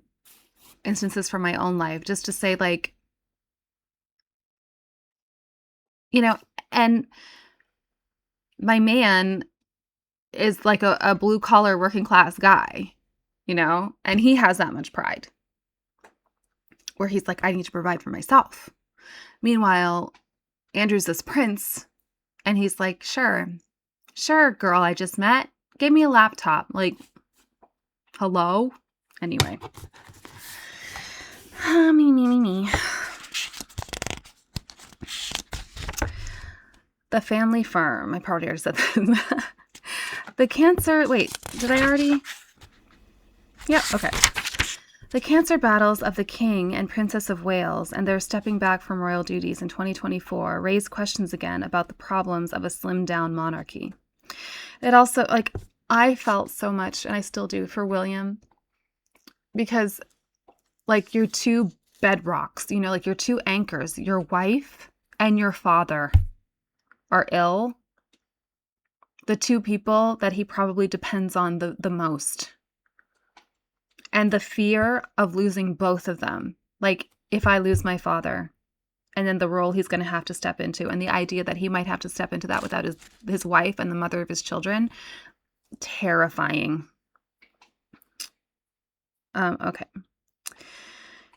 instances from my own life just to say, like, and my man is like a blue collar working class guy, and he has that much pride where he's like, I need to provide for myself. Meanwhile, Andrew's this prince and he's like, sure, girl, I just met. Give me a laptop. Like, hello? Anyway. Me. The family firm. I probably already said that. The cancer. Wait, did I already? Yep, okay. The cancer battles of the King and Princess of Wales and their stepping back from royal duties in 2024 raised questions again about the problems of a slimmed-down monarchy. It also, like, I felt so much, and I still do, for William, because, like, your two bedrocks, like, your two anchors, your wife and your father are ill. The two people that he probably depends on the most. and the fear of losing both of them. Like, if I lose my father, and then the role he's going to have to step into, and the idea that he might have to step into that without his wife and the mother of his children, terrifying. Okay.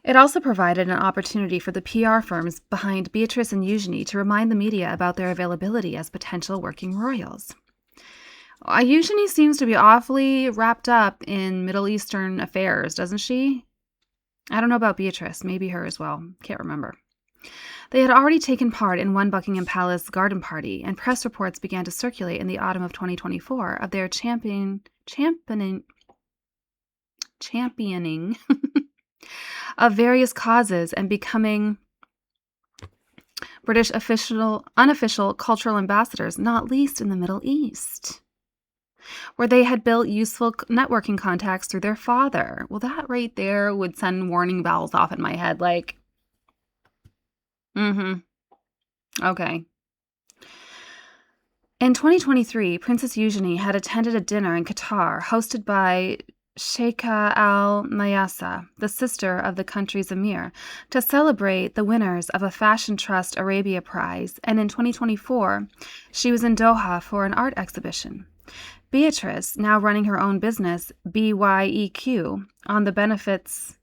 It also provided an opportunity for the PR firms behind Beatrice and Eugenie to remind the media about their availability as potential working royals. Eugenie seems to be awfully wrapped up in Middle Eastern affairs, doesn't she? I don't know about Beatrice, maybe her as well. Can't remember. They had already taken part in one Buckingham Palace garden party, and press reports began to circulate in the autumn of 2024 of their championing of various causes and becoming British unofficial cultural ambassadors, not least in the Middle East, where they had built useful networking contacts through their father. Well, that right there would send warning bells off in my head, like, okay. In 2023, Princess Eugenie had attended a dinner in Qatar hosted by Sheikha Al Mayasa, the sister of the country's emir, to celebrate the winners of a Fashion Trust Arabia Prize, and in 2024, she was in Doha for an art exhibition. Beatrice, now running her own business, BYEQ, on the benefits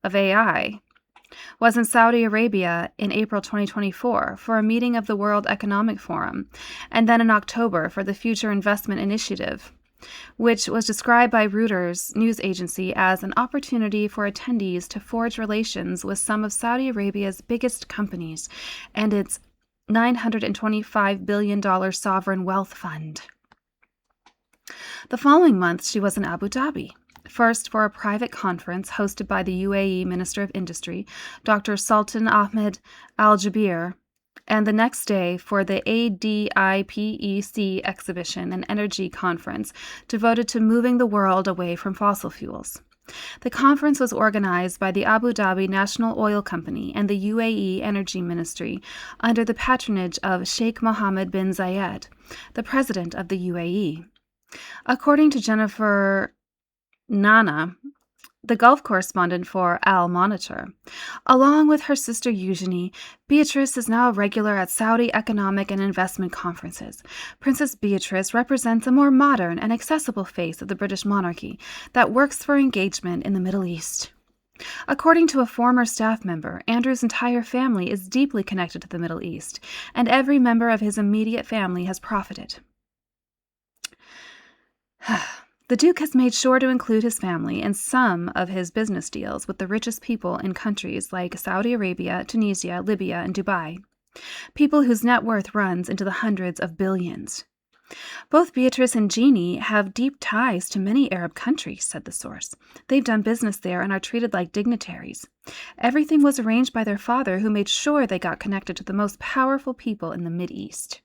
of AI, was in Saudi Arabia in April 2024 for a meeting of the World Economic Forum, and then in October for the Future Investment Initiative, which was described by Reuters news agency as an opportunity for attendees to forge relations with some of Saudi Arabia's biggest companies and its $925 billion sovereign wealth fund. The following month, she was in Abu Dhabi, first for a private conference hosted by the UAE Minister of Industry, Dr. Sultan Ahmed Al Jaber, and the next day for the ADIPEC exhibition and energy conference devoted to moving the world away from fossil fuels. The conference was organized by the Abu Dhabi National Oil Company and the UAE Energy Ministry under the patronage of Sheikh Mohammed bin Zayed, the president of the UAE. According to Jennifer Nana, the Gulf correspondent for Al Monitor, along with her sister Eugenie, Beatrice is now a regular at Saudi economic and investment conferences. Princess Beatrice represents a more modern and accessible face of the British monarchy that works for engagement in the Middle East. According to a former staff member, Andrew's entire family is deeply connected to the Middle East, and every member of his immediate family has profited. The Duke has made sure to include his family in some of his business deals with the richest people in countries like Saudi Arabia, Tunisia, Libya, and Dubai, people whose net worth runs into the hundreds of billions. Both Beatrice and Jeannie have deep ties to many Arab countries, said the source. They've done business there and are treated like dignitaries. Everything was arranged by their father, who made sure they got connected to the most powerful people in the Mideast.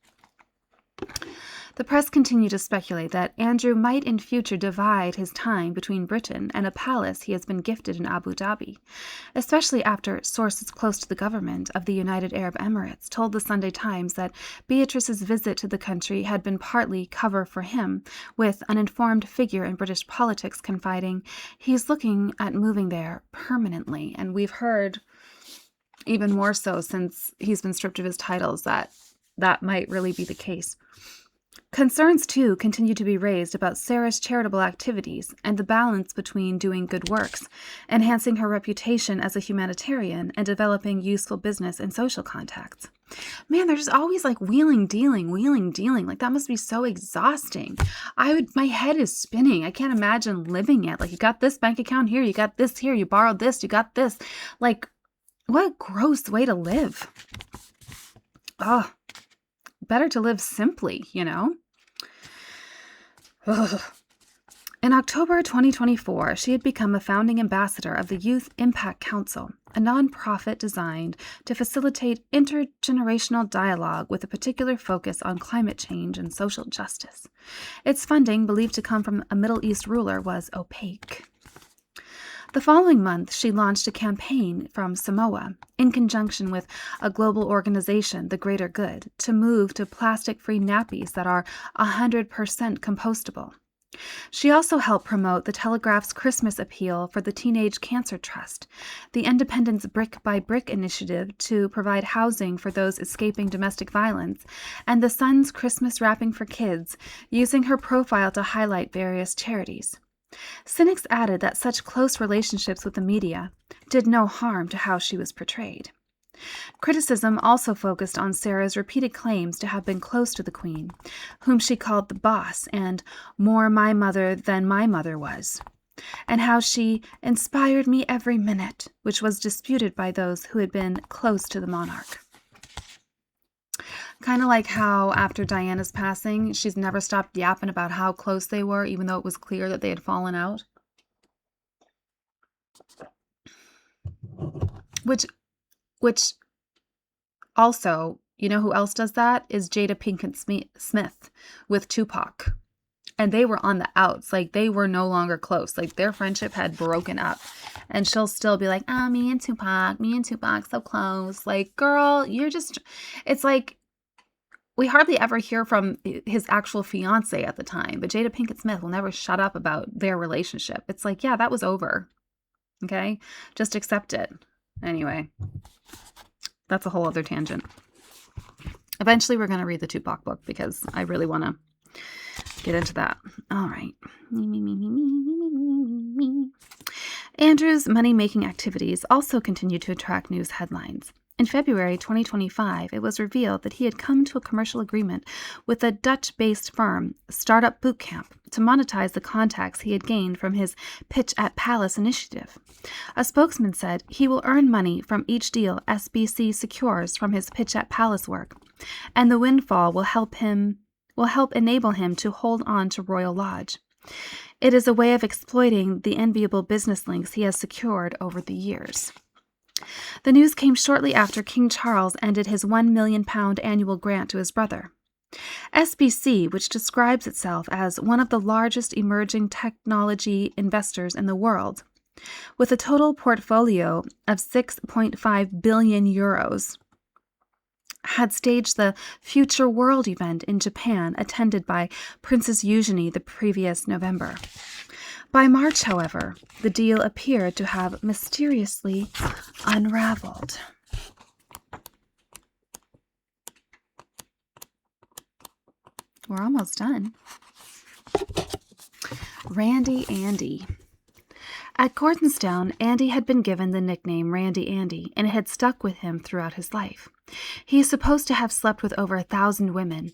The press continued to speculate that Andrew might in future divide his time between Britain and a palace he has been gifted in Abu Dhabi, especially after sources close to the government of the United Arab Emirates told the Sunday Times that Beatrice's visit to the country had been partly cover for him, with an informed figure in British politics confiding, "He's looking at moving there permanently." And we've heard, even more so since he's been stripped of his titles, that might really be the case. Concerns, too, continue to be raised about Sarah's charitable activities and the balance between doing good works, enhancing her reputation as a humanitarian, and developing useful business and social contacts. Man, they're just always like wheeling, dealing. Like, that must be so exhausting. My head is spinning. I can't imagine living it. Like, you got this bank account here, you got this here, you borrowed this, you got this. Like, what a gross way to live. Oh, better to live simply, you know? Ugh. In October 2024, she had become a founding ambassador of the Youth Impact Council, a nonprofit designed to facilitate intergenerational dialogue with a particular focus on climate change and social justice. Its funding, believed to come from a Middle East ruler, was opaque. The following month, she launched a campaign from Samoa, in conjunction with a global organization, The Greater Good, to move to plastic-free nappies that are 100% compostable. She also helped promote the Telegraph's Christmas appeal for the Teenage Cancer Trust, the Independent's Brick by Brick initiative to provide housing for those escaping domestic violence, and the Sun's Christmas Wrapping for Kids, using her profile to highlight various charities. Cynics added that such close relationships with the media did no harm to how she was portrayed. Criticism also focused on Sarah's repeated claims to have been close to the Queen, whom she called the boss and more my mother than my mother was, and how she inspired me every minute, which was disputed by those who had been close to the monarch. Kind of like how after Diana's passing, she's never stopped yapping about how close they were, even though it was clear that they had fallen out. Which also, you know who else does that? Is Jada Pinkett Smith with Tupac. And they were on the outs. Like, they were no longer close. Like, their friendship had broken up. And she'll still be like, oh, me and Tupac, so close. Like, girl, you're just... It's like, we hardly ever hear from his actual fiance at the time. But Jada Pinkett Smith will never shut up about their relationship. It's like, yeah, that was over. Okay? Just accept it. Anyway, that's a whole other tangent. Eventually, we're going to read the Tupac book because I really want to get into that. All right. Andrew's money-making activities also continue to attract news headlines. In February 2025, it was revealed that he had come to a commercial agreement with a Dutch-based firm, Startup Bootcamp, to monetize the contacts he had gained from his Pitch at Palace initiative. A spokesman said he will earn money from each deal SBC secures from his Pitch at Palace work, and the windfall will help enable him to hold on to Royal Lodge. It is a way of exploiting the enviable business links he has secured over the years. The news came shortly after King Charles ended his £1 million annual grant to his brother. SBC, which describes itself as one of the largest emerging technology investors in the world, with a total portfolio of 6.5 billion euros, had staged the Future World event in Japan, attended by Princess Eugenie the previous November. By March, however, the deal appeared to have mysteriously unraveled. We're almost done. Randy Andy. At Gordonstown, Andy had been given the nickname Randy Andy, and it had stuck with him throughout his life. He is supposed to have slept with over 1,000 women,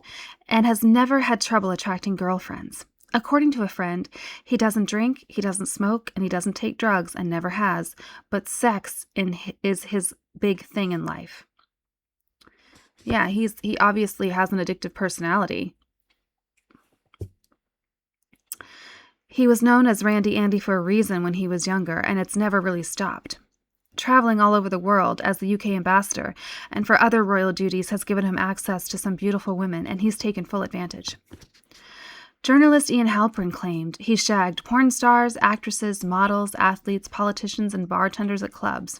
and has never had trouble attracting girlfriends. According to a friend, he doesn't drink, he doesn't smoke, and he doesn't take drugs, and never has, but sex is his big thing in life. Yeah, he obviously has an addictive personality. He was known as Randy Andy for a reason when he was younger, and it's never really stopped. Traveling all over the world as the UK ambassador and for other royal duties has given him access to some beautiful women, and he's taken full advantage. Journalist Ian Halpern claimed he shagged porn stars, actresses, models, athletes, politicians, and bartenders at clubs.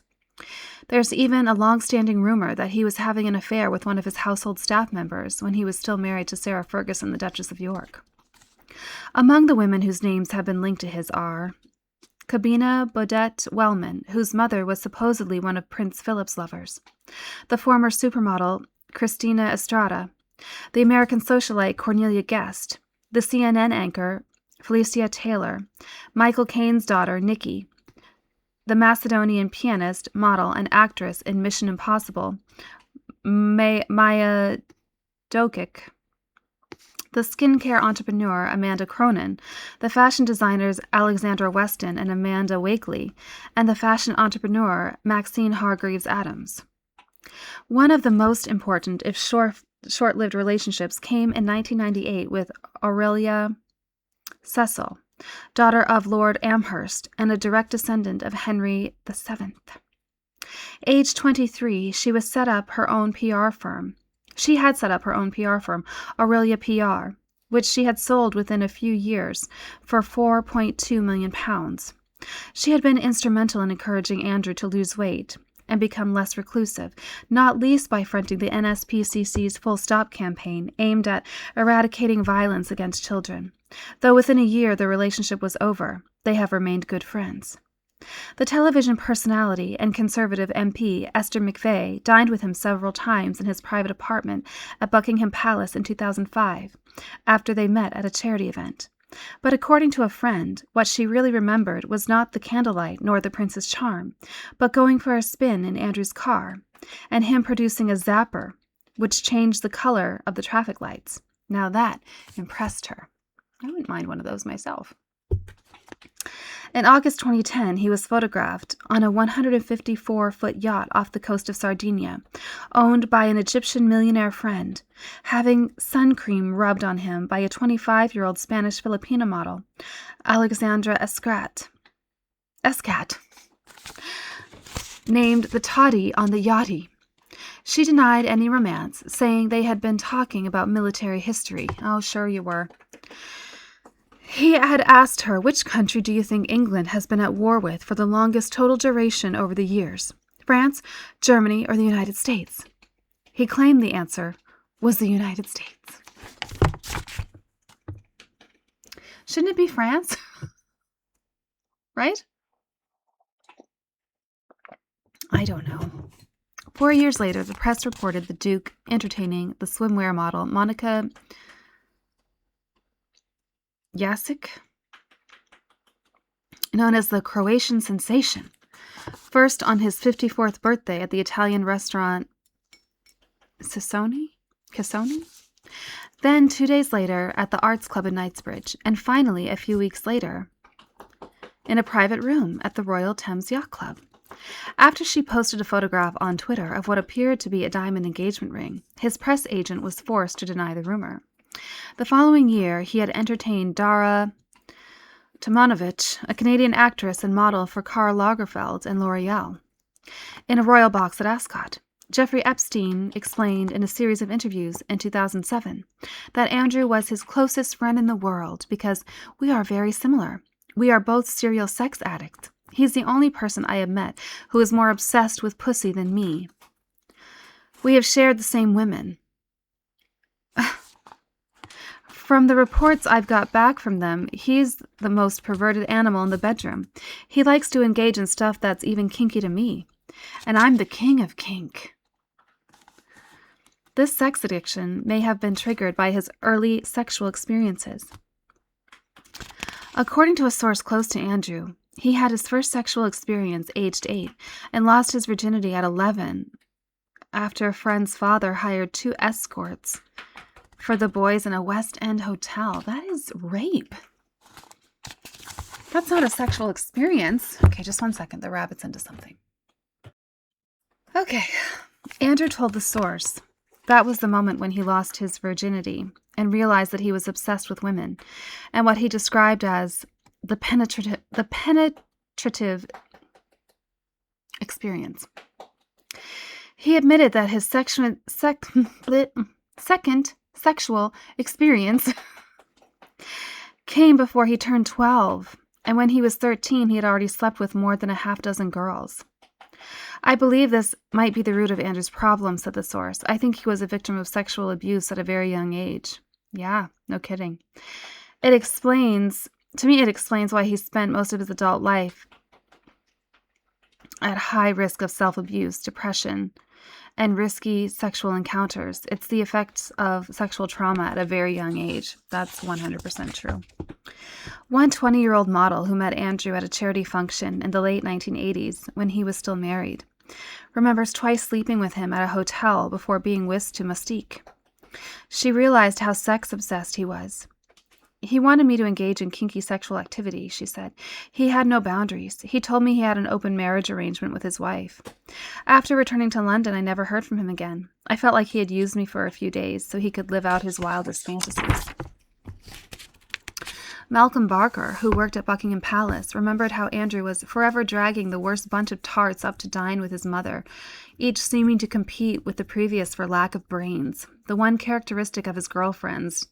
There's even a long-standing rumor that he was having an affair with one of his household staff members when he was still married to Sarah Ferguson, the Duchess of York. Among the women whose names have been linked to his are Cabina Baudet Wellman, whose mother was supposedly one of Prince Philip's lovers, the former supermodel Christina Estrada, the American socialite Cornelia Guest, the CNN anchor Felicia Taylor, Michael Caine's daughter Nikki, the Macedonian pianist, model, and actress in Mission Impossible Maya Dokic, the skincare entrepreneur Amanda Cronin, the fashion designers Alexandra Weston and Amanda Wakely, and the fashion entrepreneur Maxine Hargreaves Adams. One of the most important, if short-lived relationships came in 1998 with Aurelia Cecil, daughter of Lord Amherst and a direct descendant of Henry VII. Aged 23, she had set up her own PR firm, Aurelia PR, which she had sold within a few years for £4.2 million. She had been instrumental in encouraging Andrew to lose weight, and become less reclusive, not least by fronting the NSPCC's Full Stop campaign aimed at eradicating violence against children. Though within a year their relationship was over, they have remained good friends. The television personality and Conservative MP Esther McVey dined with him several times in his private apartment at Buckingham Palace in 2005, after they met at a charity event. But according to a friend, what she really remembered was not the candlelight nor the prince's charm, but going for a spin in Andrew's car, and him producing a zapper, which changed the color of the traffic lights. Now that impressed her. I wouldn't mind one of those myself. In August 2010, he was photographed on a 154-foot yacht off the coast of Sardinia, owned by an Egyptian millionaire friend, having sun cream rubbed on him by a 25-year-old Spanish-Filipino model, Alexandra Escat, named the Toddy on the Yachty. She denied any romance, saying they had been talking about military history. Oh, sure you were. He had asked her, which country do you think England has been at war with for the longest total duration over the years? France, Germany, or the United States? He claimed the answer was the United States. Shouldn't it be France? Right? I don't know. 4 years later, the press reported the Duke entertaining the swimwear model Monica Jasic, known as the Croatian sensation, first on his 54th birthday at the Italian restaurant Cassoni, then 2 days later at the Arts Club in Knightsbridge, and finally a few weeks later in a private room at the Royal Thames Yacht Club. After she posted a photograph on Twitter of what appeared to be a diamond engagement ring, his press agent was forced to deny the rumor. The following year, he had entertained Dara Tomanovich, a Canadian actress and model for Karl Lagerfeld and L'Oreal, in a royal box at Ascot. Jeffrey Epstein explained in a series of interviews in 2007 that Andrew was his closest friend in the world because we are very similar. We are both serial sex addicts. He's the only person I have met who is more obsessed with pussy than me. We have shared the same women. From the reports I've got back from them, he's the most perverted animal in the bedroom. He likes to engage in stuff that's even kinky to me. And I'm the king of kink. This sex addiction may have been triggered by his early sexual experiences. According to a source close to Andrew, he had his first sexual experience aged 8 and lost his virginity at 11 after a friend's father hired 2 escorts for the boys in a West End hotel. That is rape. That's not a sexual experience. Okay, just one second. The rabbit's into something. Okay. Andrew told the source that was the moment when he lost his virginity and realized that he was obsessed with women and what he described as the penetrative experience. He admitted that his second sexual experience came before he turned 12, and when he was 13, he had already slept with more than a half dozen girls. I believe this might be the root of Andrew's problem, said the source. I think he was a victim of sexual abuse at a very young age. Yeah, no kidding. It explains why he spent most of his adult life at high risk of self-abuse, depression, and risky sexual encounters. It's the effects of sexual trauma at a very young age. That's 100% true. One 20-year-old model who met Andrew at a charity function in the late 1980s when he was still married remembers twice sleeping with him at a hotel before being whisked to Mustique. She realized how sex-obsessed he was. He wanted me to engage in kinky sexual activity, she said. He had no boundaries. He told me he had an open marriage arrangement with his wife. After returning to London, I never heard from him again. I felt like he had used me for a few days so he could live out his wildest fantasies. Malcolm Barker, who worked at Buckingham Palace, remembered how Andrew was forever dragging the worst bunch of tarts up to dine with his mother, each seeming to compete with the previous for lack of brains. The one characteristic of his girlfriends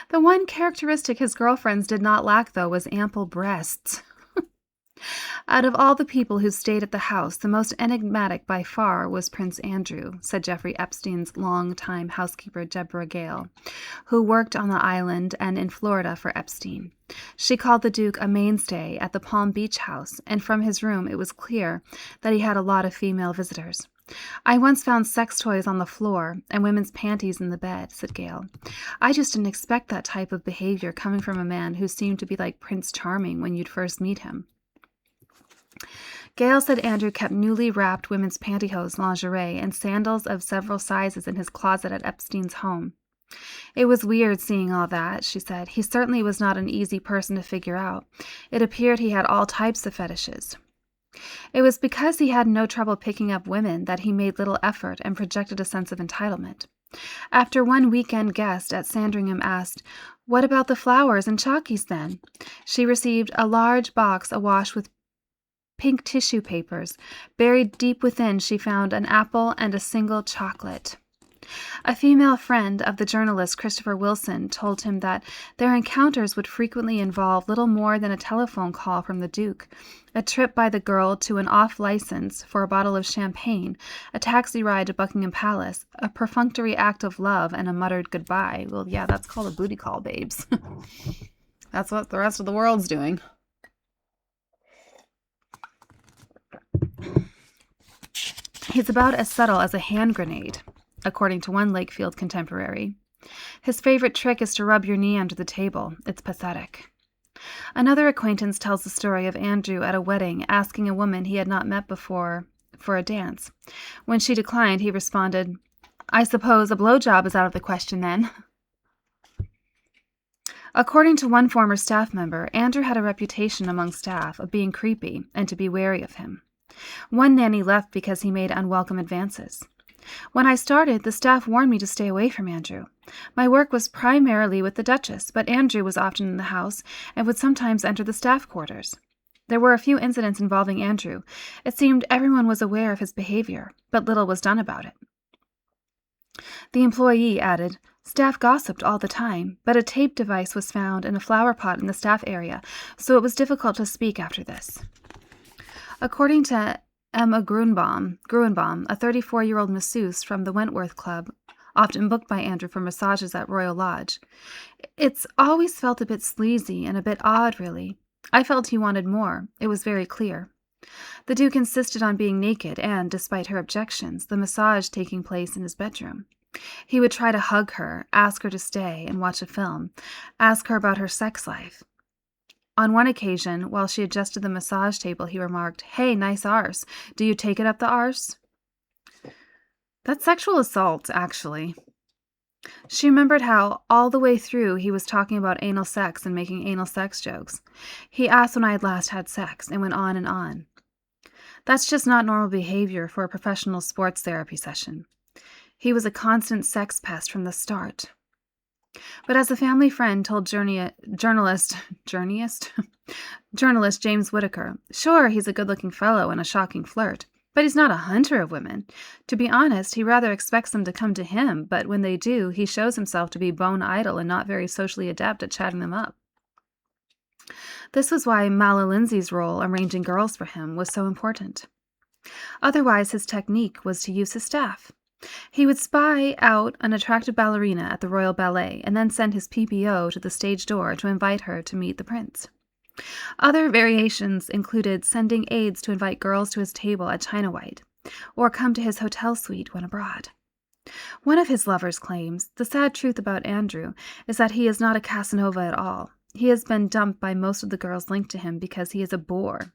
The one characteristic his girlfriends did not lack, though, was ample breasts. Out of all the people who stayed at the house, the most enigmatic by far was Prince Andrew, said Jeffrey Epstein's longtime housekeeper Deborah Gale, who worked on the island and in Florida for Epstein. She called the Duke a mainstay at the Palm Beach house, and from his room it was clear that he had a lot of female visitors. I once found sex toys on the floor and women's panties in the bed, said Gale. I just didn't expect that type of behavior coming from a man who seemed to be like Prince Charming when you'd first meet him. Gale said Andrew kept newly wrapped women's pantyhose, lingerie, and sandals of several sizes in his closet at Epstein's home. It was weird seeing all that, she said. He certainly was not an easy person to figure out. It appeared he had all types of fetishes. It was because he had no trouble picking up women that he made little effort and projected a sense of entitlement. After one weekend guest at Sandringham asked, "What about the flowers and chalkies then?" she received a large box awash with pink tissue papers. Buried deep within, she found an apple and a single chocolate. A female friend of the journalist Christopher Wilson told him that their encounters would frequently involve little more than a telephone call from the Duke, a trip by the girl to an off-license for a bottle of champagne, a taxi ride to Buckingham Palace, a perfunctory act of love, and a muttered goodbye. Well, yeah, that's called a booty call, babes. That's what the rest of the world's doing. He's about as subtle as a hand grenade, according to one Lakefield contemporary. His favorite trick is to rub your knee under the table. It's pathetic. Another acquaintance tells the story of Andrew at a wedding asking a woman he had not met before for a dance. When she declined, he responded, "I suppose a blowjob is out of the question then." According to one former staff member, Andrew had a reputation among staff of being creepy and to be wary of him. One nanny left because he made unwelcome advances. When I started, the staff warned me to stay away from Andrew. My work was primarily with the Duchess, but Andrew was often in the house and would sometimes enter the staff quarters. There were a few incidents involving Andrew. It seemed everyone was aware of his behavior, but little was done about it. The employee added, "Staff gossiped all the time, but a tape device was found in a flower pot in the staff area, so it was difficult to speak after this." According to Emma Gruenbaum, a 34-year-old masseuse from the Wentworth Club, often booked by Andrew for massages at Royal Lodge, "It's always felt a bit sleazy and a bit odd, really. I felt he wanted more. It was very clear." The Duke insisted on being naked and, despite her objections, the massage taking place in his bedroom. He would try to hug her, ask her to stay and watch a film, ask her about her sex life. On one occasion, while she adjusted the massage table, he remarked, "Hey, nice arse. Do you take it up the arse?" That's sexual assault, actually. She remembered how, all the way through, he was talking about anal sex and making anal sex jokes. He asked when I had last had sex, and went on and on. That's just not normal behavior for a professional sports therapy session. He was a constant sex pest from the start. But as a family friend told journalist James Whitaker, "Sure, he's a good-looking fellow and a shocking flirt, but he's not a hunter of women. To be honest, he rather expects them to come to him, but when they do, he shows himself to be bone idle and not very socially adept at chatting them up." This was why Mala Lindsay's role arranging girls for him was so important. Otherwise, his technique was to use his staff. He would spy out an attractive ballerina at the Royal Ballet and then send his PPO to the stage door to invite her to meet the prince. Other variations included sending aides to invite girls to his table at China White, or come to his hotel suite when abroad. One of his lovers claims, "The sad truth about Andrew is that he is not a Casanova at all. He has been dumped by most of the girls linked to him because he is a bore.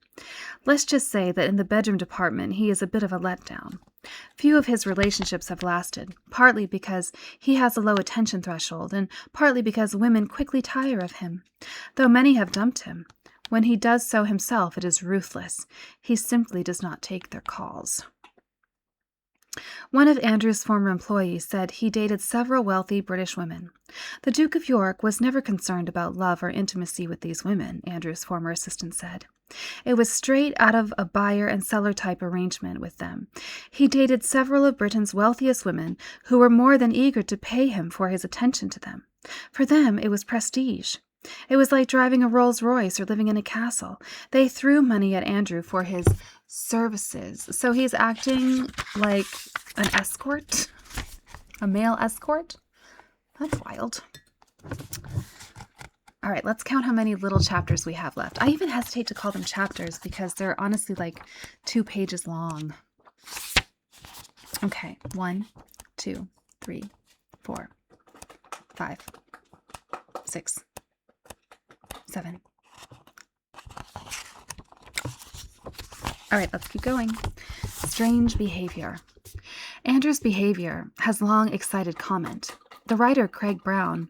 Let's just say that in the bedroom department he is a bit of a letdown. Few of his relationships have lasted, partly because he has a low attention threshold, and partly because women quickly tire of him. Though many have dumped him, when he does so himself it is ruthless. He simply does not take their calls." One of Andrew's former employees said he dated several wealthy British women. The Duke of York was never concerned about love or intimacy with these women, Andrew's former assistant said. It was straight out of a buyer and seller type arrangement with them. He dated several of Britain's wealthiest women who were more than eager to pay him for his attention to them. For them, it was prestige. It was like driving a Rolls Royce or living in a castle. They threw money at Andrew for his services. So he's acting like an escort? A male escort? That's wild. All right, let's count how many little chapters we have left. I even hesitate to call them chapters because they're honestly like 2 pages long. Okay, 1, 2, 3, 4, 5, 6, 7. All right, let's keep going. Strange behavior. Andrew's behavior has long excited comment. The writer, Craig Brown,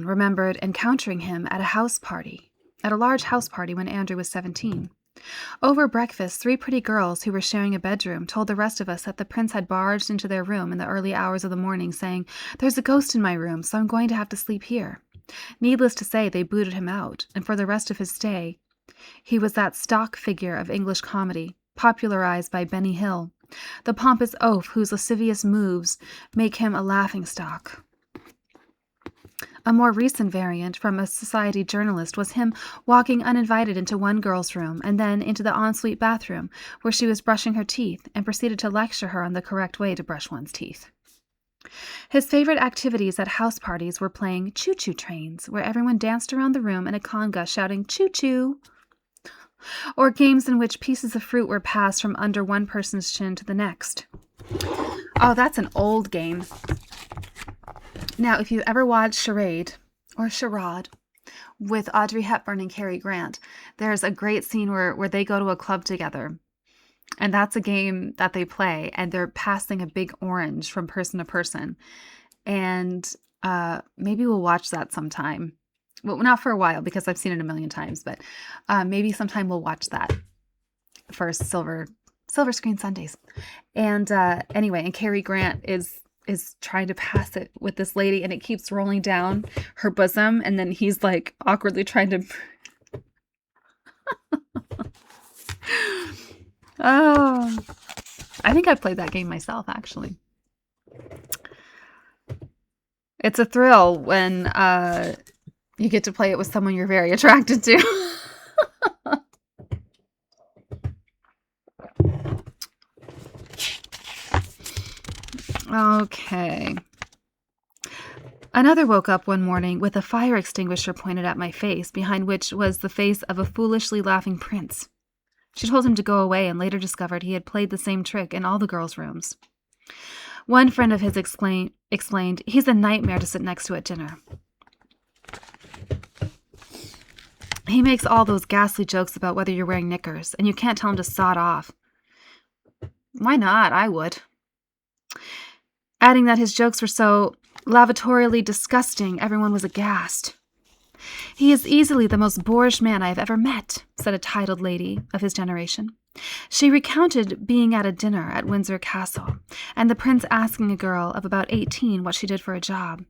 remembered encountering him at a large house party when Andrew was 17. Over breakfast, 3 pretty girls who were sharing a bedroom told the rest of us that the prince had barged into their room in the early hours of the morning, saying, "There's a ghost in my room, so I'm going to have to sleep here." Needless to say, they booted him out, and for the rest of his stay, he was that stock figure of English comedy, popularized by Benny Hill, the pompous oaf whose lascivious moves make him a laughingstock. A more recent variant from a society journalist was him walking uninvited into one girl's room and then into the ensuite bathroom where she was brushing her teeth and proceeded to lecture her on the correct way to brush one's teeth. His favorite activities at house parties were playing choo-choo trains, where everyone danced around the room in a conga shouting choo-choo, or games in which pieces of fruit were passed from under one person's chin to the next. Oh, that's an old game. Now, if you ever watched Charade or Charade with Audrey Hepburn and Cary Grant, there's a great scene where they go to a club together. And that's a game that they play, and they're passing a big orange from person to person. And maybe we'll watch that sometime. Well, not for a while because I've seen it a million times, but maybe sometime we'll watch that for Silver Screen Sundays. And anyway, and Cary Grant is trying to pass it with this lady, and it keeps rolling down her bosom, and then he's like awkwardly trying to oh, I think I've played that game myself, actually. It's a thrill when you get to play it with someone you're very attracted to. Okay. Another woke up one morning with a fire extinguisher pointed at my face, behind which was the face of a foolishly laughing prince. She told him to go away and later discovered he had played the same trick in all the girls' rooms. One friend of his explained, "He's a nightmare to sit next to at dinner. He makes all those ghastly jokes about whether you're wearing knickers, and you can't tell him to sod off." Why not? I would. Adding that his jokes were so lavatorially disgusting, everyone was aghast. "He is easily the most boorish man I have ever met," said a titled lady of his generation. She recounted being at a dinner at Windsor Castle, and the prince asking a girl of about 18 what she did for a job.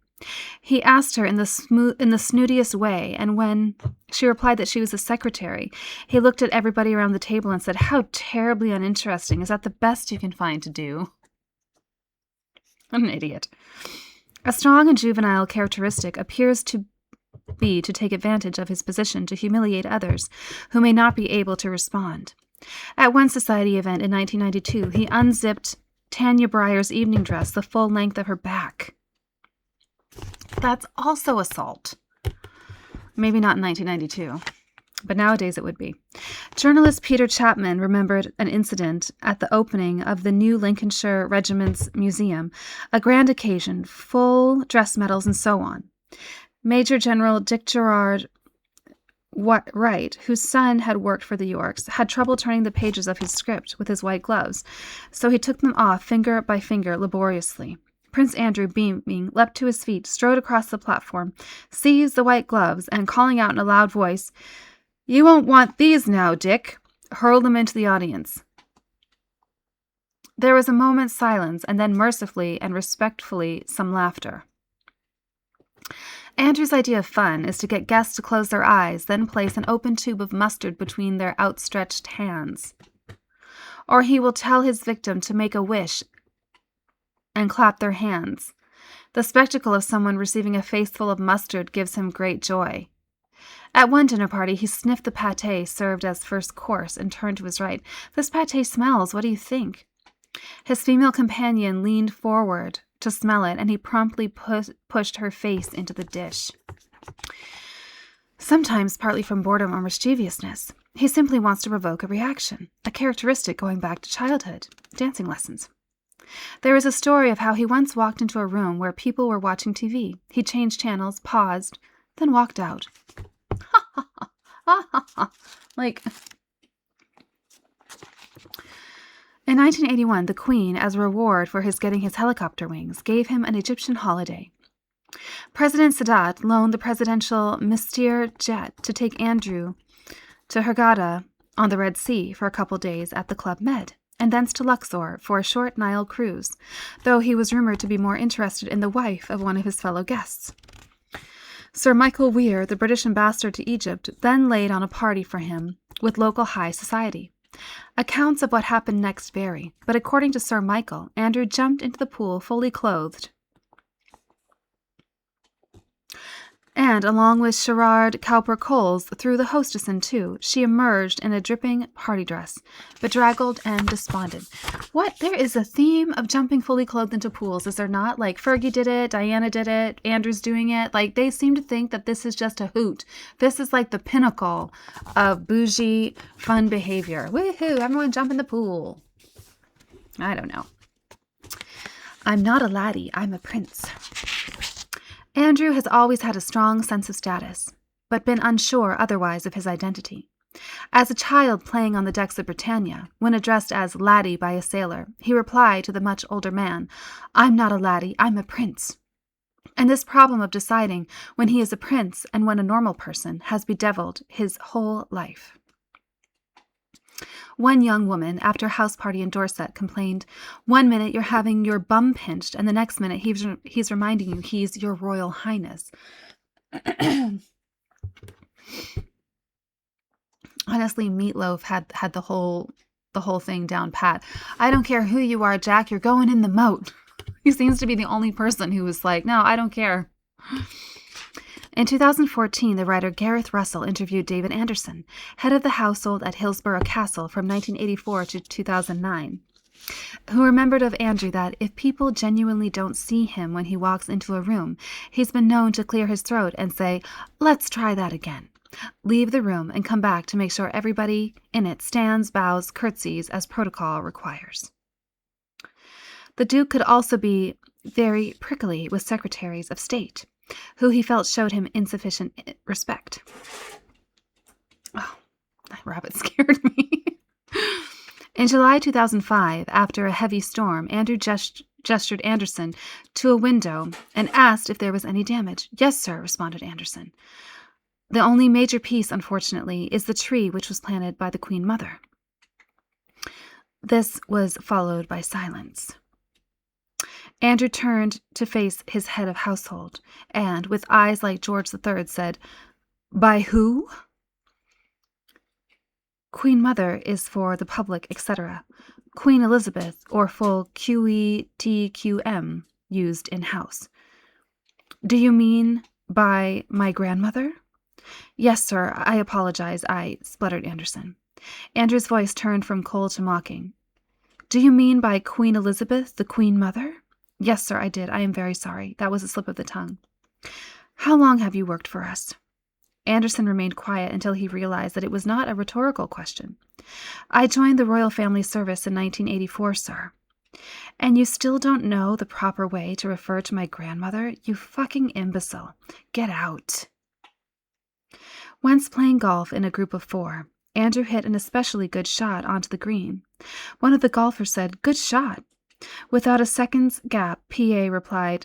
He asked her in the snootiest way, and when she replied that she was a secretary, he looked at everybody around the table and said, "How terribly uninteresting. Is that the best you can find to do?" I'm an idiot. A strong and juvenile characteristic appears to be to take advantage of his position to humiliate others who may not be able to respond. At one society event in 1992, he unzipped Tanya Breyer's evening dress the full length of her back. That's also assault. Maybe not in 1992, but nowadays it would be. Journalist Peter Chapman remembered an incident at the opening of the new Lincolnshire Regiment's museum, a grand occasion, full dress medals and so on. Major General Dick Gerard Wright, whose son had worked for the Yorks, had trouble turning the pages of his script with his white gloves, so he took them off finger by finger laboriously. Prince Andrew, beaming, leapt to his feet, strode across the platform, seized the white gloves, and calling out in a loud voice, "You won't want these now, Dick," hurled them into the audience. There was a moment's silence, and then mercifully and respectfully some laughter. Andrew's idea of fun is to get guests to close their eyes, then place an open tube of mustard between their outstretched hands. or he will tell his victim to make a wish and clap their hands. The spectacle of someone receiving a face full of mustard gives him great joy. At one dinner party, he sniffed the pâté served as first course and turned to his right. "This pâté smells. What do you think?" His female companion leaned forward to smell it, and he promptly pushed her face into the dish. Sometimes, partly from boredom or mischievousness, he simply wants to provoke a reaction, a characteristic going back to childhood, dancing lessons. There is a story of how he once walked into a room where people were watching TV. He changed channels, paused, then walked out. Like, in 1981, the Queen, as a reward for his getting his helicopter wings, gave him an Egyptian holiday. President Sadat loaned the presidential Mystere jet to take Andrew to Hurghada on the Red Sea for a couple days at the Club Med, and thence to Luxor for a short Nile cruise, though he was rumored to be more interested in the wife of one of his fellow guests. Sir Michael Weir, the British ambassador to Egypt, then laid on a party for him with local high society. Accounts of what happened next vary, but according to Sir Michael, Andrew jumped into the pool fully clothed, and, along with Sherard Cowper-Coles, threw the hostess in too. She emerged in a dripping party dress, bedraggled and despondent. What? There is a theme of jumping fully clothed into pools, is there not? Like, Fergie did it, Diana did it, Andrew's doing it. Like, they seem to think that this is just a hoot. This is like the pinnacle of bougie, fun behavior. Woohoo, everyone jump in the pool. I don't know. I'm not a laddie, I'm a prince. Andrew has always had a strong sense of status, but been unsure otherwise of his identity. As a child playing on the decks of Britannia, when addressed as laddie by a sailor, he replied to the much older man, "I'm not a laddie, I'm a prince." And this problem of deciding when he is a prince and when a normal person has bedeviled his whole life. One young woman, after a house party in Dorset, complained, "One minute you're having your bum pinched, and the next minute he's reminding you he's your Royal Highness." Honestly, Meatloaf had the whole thing down pat. "I don't care who you are, Jack, you're going in the moat." He seems to be the only person who was like, "No, I don't care." In 2014, the writer Gareth Russell interviewed David Anderson, head of the household at Hillsborough Castle from 1984 to 2009, who remembered of Andrew that if people genuinely don't see him when he walks into a room, he's been known to clear his throat and say, "Let's try that again." Leave the room and come back to make sure everybody in it stands, bows, curtsies as protocol requires. The Duke could also be very prickly with secretaries of state, who he felt showed him insufficient respect. Oh, that rabbit scared me. In July 2005, after a heavy storm, Andrew gestured Anderson to a window and asked if there was any damage. "Yes, sir," responded Anderson. "The only major piece, unfortunately, is the tree which was planted by the Queen Mother." This was followed by silence. Andrew turned to face his head of household, and, with eyes like George III, said, "By who?" Queen Mother is for the public, etc. Queen Elizabeth, or full QETQM, used in-house. "Do you mean by my grandmother?" "Yes, sir, I apologize, spluttered Anderson. Andrew's voice turned from cold to mocking. "Do you mean by Queen Elizabeth, the Queen Mother?" "Yes, sir, I did. I am very sorry. That was a slip of the tongue." "How long have you worked for us?" Anderson remained quiet until he realized that it was not a rhetorical question. "I joined the royal family service in 1984, sir." "And you still don't know the proper way to refer to my grandmother? You fucking imbecile. Get out." Once playing golf in a group of 4, Andrew hit an especially good shot onto the green. One of the golfers said, "Good shot." Without a second's gap, PA replied,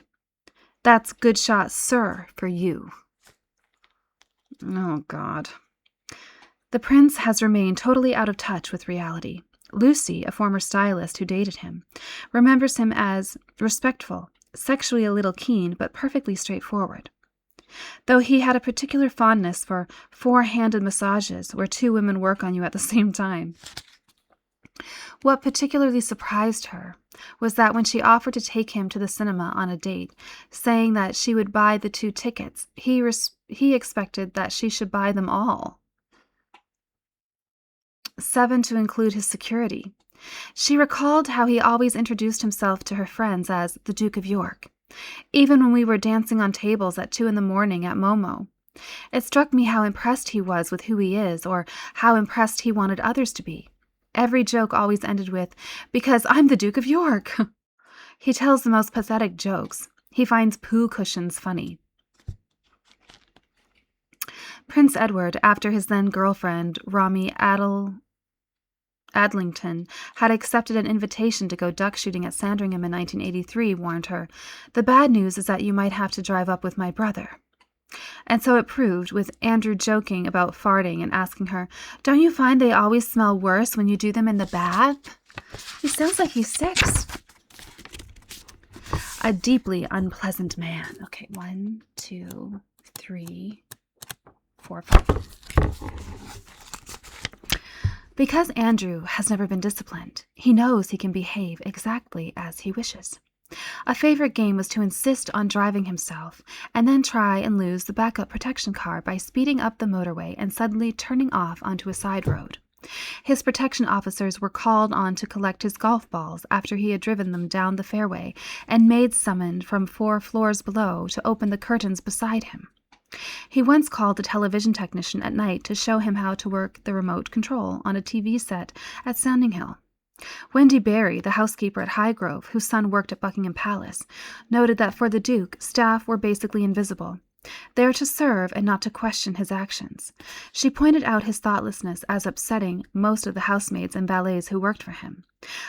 "That's good shot, sir, for you." Oh, God. The prince has remained totally out of touch with reality. Lucy, a former stylist who dated him, remembers him as respectful, sexually a little keen, but perfectly straightforward. Though he had a particular fondness for 4-handed massages where 2 women work on you at the same time. What particularly surprised her was that when she offered to take him to the cinema on a date, saying that she would buy the 2 tickets, he expected that she should buy them all. 7 to include his security. She recalled how he always introduced himself to her friends as the Duke of York, even when we were dancing on tables at 2 in the morning at Momo. It struck me how impressed he was with who he is, or how impressed he wanted others to be. Every joke always ended with, "Because I'm the Duke of York." He tells the most pathetic jokes. He finds poo cushions funny. Prince Edward, after his then-girlfriend, Romy Adlington, had accepted an invitation to go duck shooting at Sandringham in 1983, warned her, "The bad news is that you might have to drive up with my brother." And so it proved, with Andrew joking about farting and asking her, "Don't you find they always smell worse when you do them in the bath?" He sounds like he's 6. A deeply unpleasant man. Okay, 1, 2, 3, 4, 5. Because Andrew has never been disciplined, he knows he can behave exactly as he wishes. A favorite game was to insist on driving himself, and then try and lose the backup protection car by speeding up the motorway and suddenly turning off onto a side road. His protection officers were called on to collect his golf balls after he had driven them down the fairway, and maids summoned from 4 floors below to open the curtains beside him. He once called a television technician at night to show him how to work the remote control on a TV set at Sounding Hill. Wendy Barry, the housekeeper at Highgrove, whose son worked at Buckingham Palace, noted that for the Duke, staff were basically invisible, there to serve and not to question his actions. She pointed out his thoughtlessness as upsetting most of the housemaids and valets who worked for him.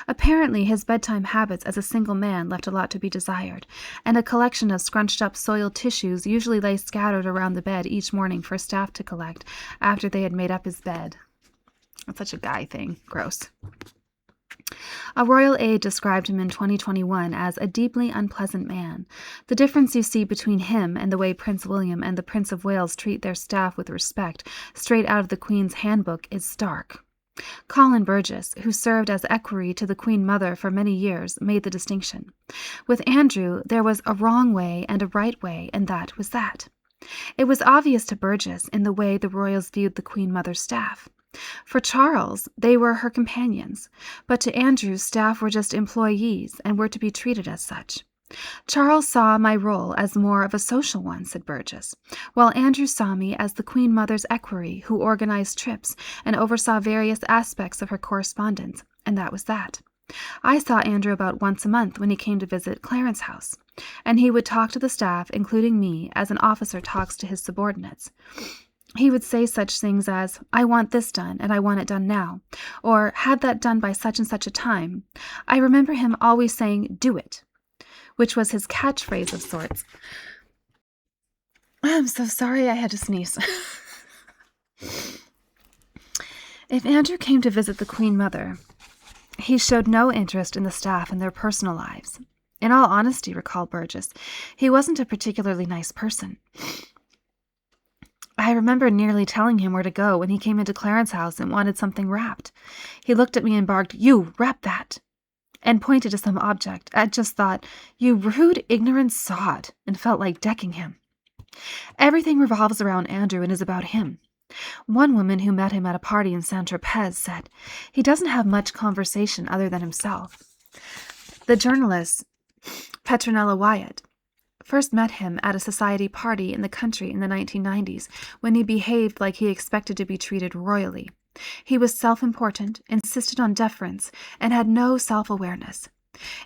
Apparently, his bedtime habits as a single man left a lot to be desired, and a collection of scrunched-up soiled tissues usually lay scattered around the bed each morning for staff to collect after they had made up his bed. That's such a guy thing. Gross. A royal aide described him in 2021 as a deeply unpleasant man. The difference you see between him and the way Prince William and the Prince of Wales treat their staff with respect, straight out of the Queen's handbook, is stark. Colin Burgess, who served as equerry to the Queen Mother for many years, made the distinction. With Andrew, there was a wrong way and a right way, and that was that. It was obvious to Burgess in the way the royals viewed the Queen Mother's staff. For Charles, they were her companions, but to Andrew's staff were just employees and were to be treated as such. Charles saw my role as more of a social one, said Burgess, while Andrew saw me as the Queen Mother's equerry who organized trips and oversaw various aspects of her correspondence, and that was that. I saw Andrew about once a month when he came to visit Clarence House, and he would talk to the staff, including me, as an officer talks to his subordinates. He would say such things as, "I want this done, and I want it done now," or "have that done by such and such a time." I remember him always saying, "Do it," which was his catchphrase of sorts. I'm so sorry, I had to sneeze. If Andrew came to visit the Queen Mother, he showed no interest in the staff and their personal lives. In all honesty, recalled Burgess, he wasn't a particularly nice person. I remember nearly telling him where to go when he came into Clarence House and wanted something wrapped. He looked at me and barked, "You, wrap that," and pointed to some object. I just thought, "You rude, ignorant sod," and felt like decking him. Everything revolves around Andrew and is about him. One woman who met him at a party in Saint-Tropez said, "He doesn't have much conversation other than himself." The journalist, Petronella Wyatt, first met him at a society party in the country in the 1990s when he behaved like he expected to be treated royally. He was self-important, insisted on deference, and had no self-awareness.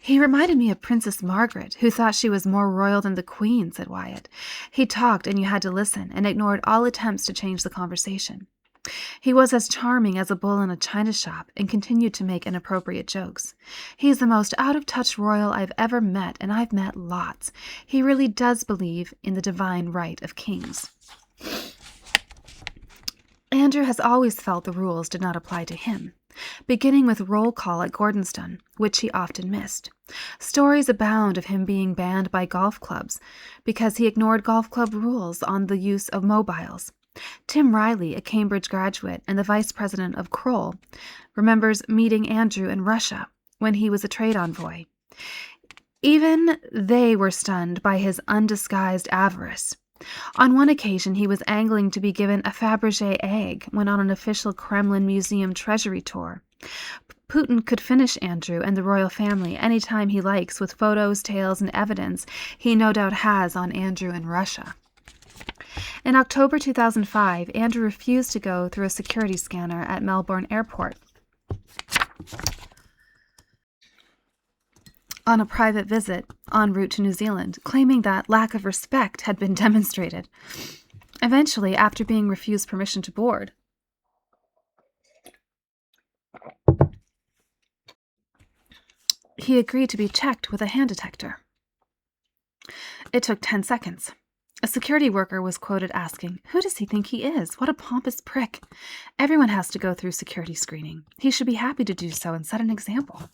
"He reminded me of Princess Margaret, who thought she was more royal than the Queen," said Wyatt. "He talked and you had to listen, and ignored all attempts to change the conversation. He was as charming as a bull in a china shop and continued to make inappropriate jokes. He's the most out-of-touch royal I've ever met, and I've met lots. He really does believe in the divine right of kings." Andrew has always felt the rules did not apply to him, beginning with roll call at Gordonstoun, which he often missed. Stories abound of him being banned by golf clubs because he ignored golf club rules on the use of mobiles. Tim Riley, a Cambridge graduate and the vice president of Kroll, remembers meeting Andrew in Russia when he was a trade envoy. Even they were stunned by his undisguised avarice. On one occasion, he was angling to be given a Fabergé egg when on an official Kremlin Museum treasury tour. Putin could finish Andrew and the royal family any time he likes with photos, tales, and evidence he no doubt has on Andrew in Russia. In October 2005, Andrew refused to go through a security scanner at Melbourne Airport on a private visit en route to New Zealand, claiming that lack of respect had been demonstrated. Eventually, after being refused permission to board, he agreed to be checked with a hand detector. It took 10 seconds. A security worker was quoted asking, "Who does he think he is? What a pompous prick. Everyone has to go through security screening. He should be happy to do so and set an example."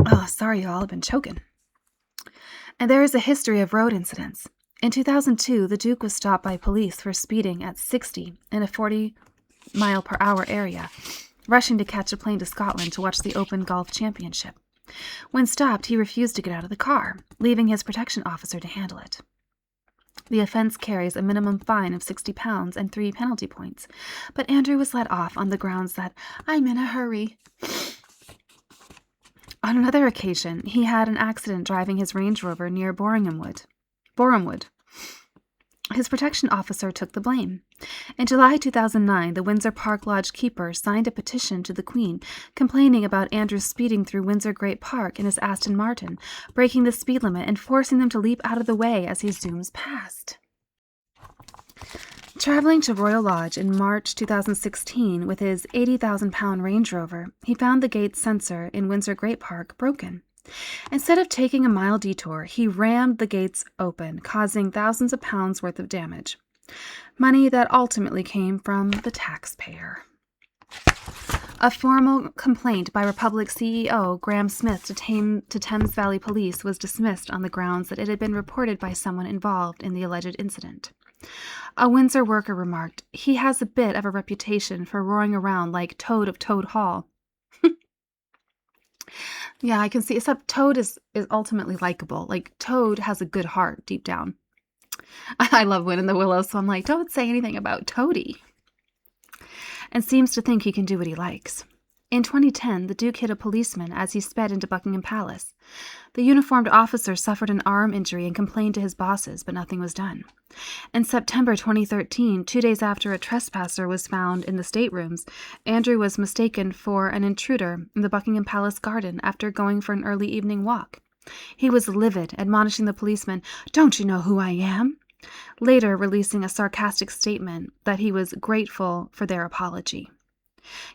Oh, sorry, y'all. I've been choking. And there is a history of road incidents. In 2002, the Duke was stopped by police for speeding at 60 in a 40-mile-per-hour area, rushing to catch a plane to Scotland to watch the Open Golf Championship. When stopped, he refused to get out of the car, leaving his protection officer to handle it. The offense carries a minimum fine of £60 and 3 penalty points, but Andrew was let off on the grounds that "I'm in a hurry." On another occasion, he had an accident driving his Range Rover near Borehamwood. His protection officer took the blame. In July 2009, the Windsor Park Lodge keeper signed a petition to the Queen complaining about Andrew speeding through Windsor Great Park in his Aston Martin, breaking the speed limit and forcing them to leap out of the way as he zooms past. Traveling to Royal Lodge in March 2016 with his 80,000-pound Range Rover, he found the gate sensor in Windsor Great Park broken. Instead of taking a mile detour, he rammed the gates open, causing thousands of pounds worth of damage. Money that ultimately came from the taxpayer. A formal complaint by Republic CEO Graham Smith to Thames Valley Police was dismissed on the grounds that it had been reported by someone involved in the alleged incident. A Windsor worker remarked, "He has a bit of a reputation for roaring around like Toad of Toad Hall." Yeah, I can see, except Toad is ultimately likable. Like, Toad has a good heart deep down. I love Win in the Willow, so I'm like, don't say anything about Toady. And seems to think he can do what he likes. In 2010, the Duke hit a policeman as he sped into Buckingham Palace. The uniformed officer suffered an arm injury and complained to his bosses, but nothing was done. In September 2013, 2 days after a trespasser was found in the staterooms, Andrew was mistaken for an intruder in the Buckingham Palace garden after going for an early evening walk. He was livid, admonishing the policeman, "Don't you know who I am?" Later releasing a sarcastic statement that he was grateful for their apology.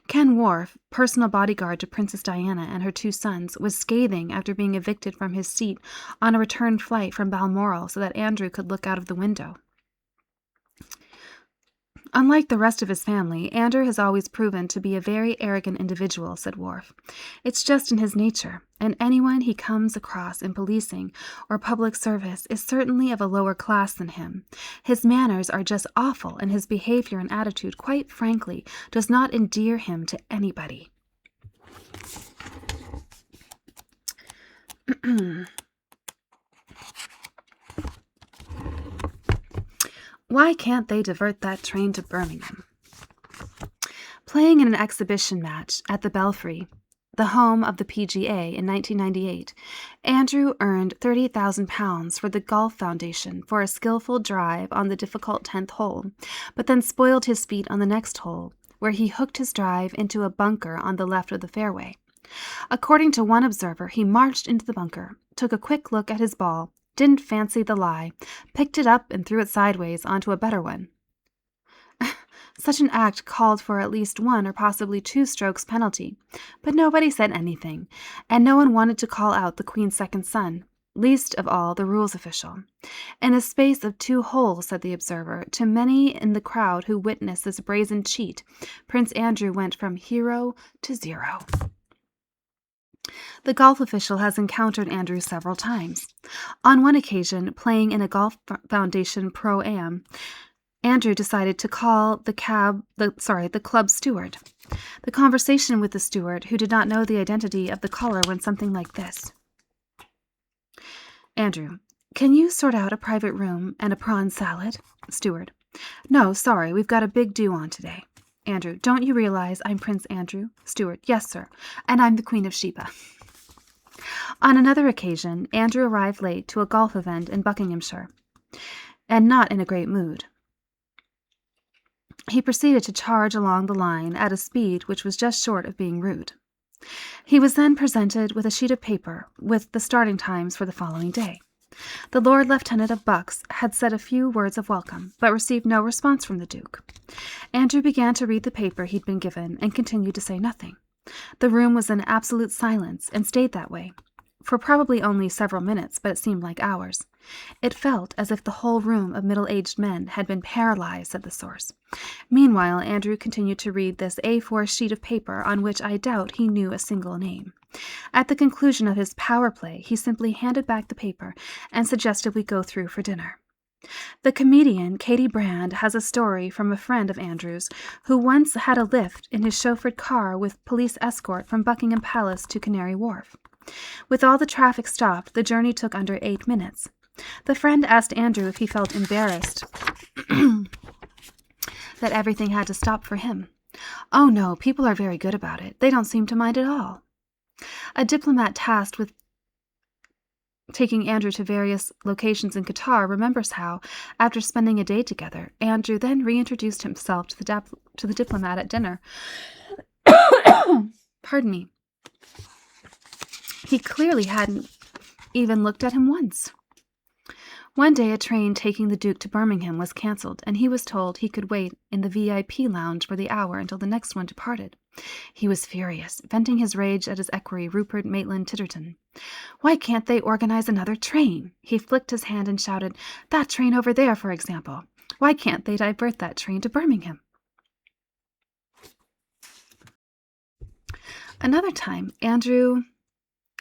Ken Wharf, personal bodyguard to Princess Diana and her 2 sons, was scathing after being evicted from his seat on a return flight from Balmoral so that Andrew could look out of the window. "Unlike the rest of his family, Andrew has always proven to be a very arrogant individual," said Wharf. "It's just in his nature, and anyone he comes across in policing or public service is certainly of a lower class than him. His manners are just awful, and his behavior and attitude, quite frankly, does not endear him to anybody." Why can't they divert that train to Birmingham? Playing in an exhibition match at the Belfry, the home of the PGA, in 1998, Andrew earned £30,000 for the Golf Foundation for a skillful drive on the difficult 10th hole, but then spoiled his feet on the next hole, where he hooked his drive into a bunker on the left of the fairway. According to one observer, he marched into the bunker, took a quick look at his ball, didn't fancy the lie, picked it up and threw it sideways onto a better one. Such an act called for at least 1 or possibly 2 strokes penalty, but nobody said anything, and no one wanted to call out the Queen's second son, least of all the rules official. "In a space of 2 holes," said the observer, to many in the crowd who witnessed this brazen cheat, Prince Andrew went from hero to zero. The golf official has encountered Andrew several times. On one occasion, playing in a Golf Foundation Pro-Am, Andrew decided to call the club steward. The conversation with the steward, who did not know the identity of the caller, went something like this. Andrew, can you sort out a private room and a prawn salad? Steward, no, sorry, we've got a big do on today. Andrew, don't you realize I'm Prince Andrew? Steward, yes, sir, and I'm the Queen of Sheba. On another occasion, Andrew arrived late to a golf event in Buckinghamshire, and not in a great mood. He proceeded to charge along the line at a speed which was just short of being rude. He was then presented with a sheet of paper with the starting times for the following day. The Lord Lieutenant of Bucks had said a few words of welcome, but received no response from the Duke. Andrew began to read the paper he'd been given and continued to say nothing. The room was in absolute silence and stayed that way for probably only several minutes, but it seemed like hours. It felt as if the whole room of middle-aged men had been paralyzed, said the source. Meanwhile, Andrew continued to read this A4 sheet of paper on which I doubt he knew a single name. At the conclusion of his power play, he simply handed back the paper and suggested we go through for dinner. The comedian Katie Brand has a story from a friend of Andrew's who once had a lift in his chauffeured car with police escort from Buckingham Palace to Canary Wharf. With all the traffic stopped, the journey took under 8 minutes. The friend asked Andrew if he felt embarrassed that everything had to stop for him. Oh no, people are very good about it. They don't seem to mind at all. A diplomat tasked with taking Andrew to various locations in Qatar remembers how, after spending a day together, Andrew then reintroduced himself to the diplomat at dinner. Pardon me. He clearly hadn't even looked at him once. One day a train taking the Duke to Birmingham was cancelled, and he was told he could wait in the VIP lounge for the hour until the next one departed. He was furious, venting his rage at his equerry Rupert Maitland Titterton. Why can't they organize another train? He flicked his hand and shouted, That train over there, for example. Why can't they divert that train to Birmingham? Another time, Andrew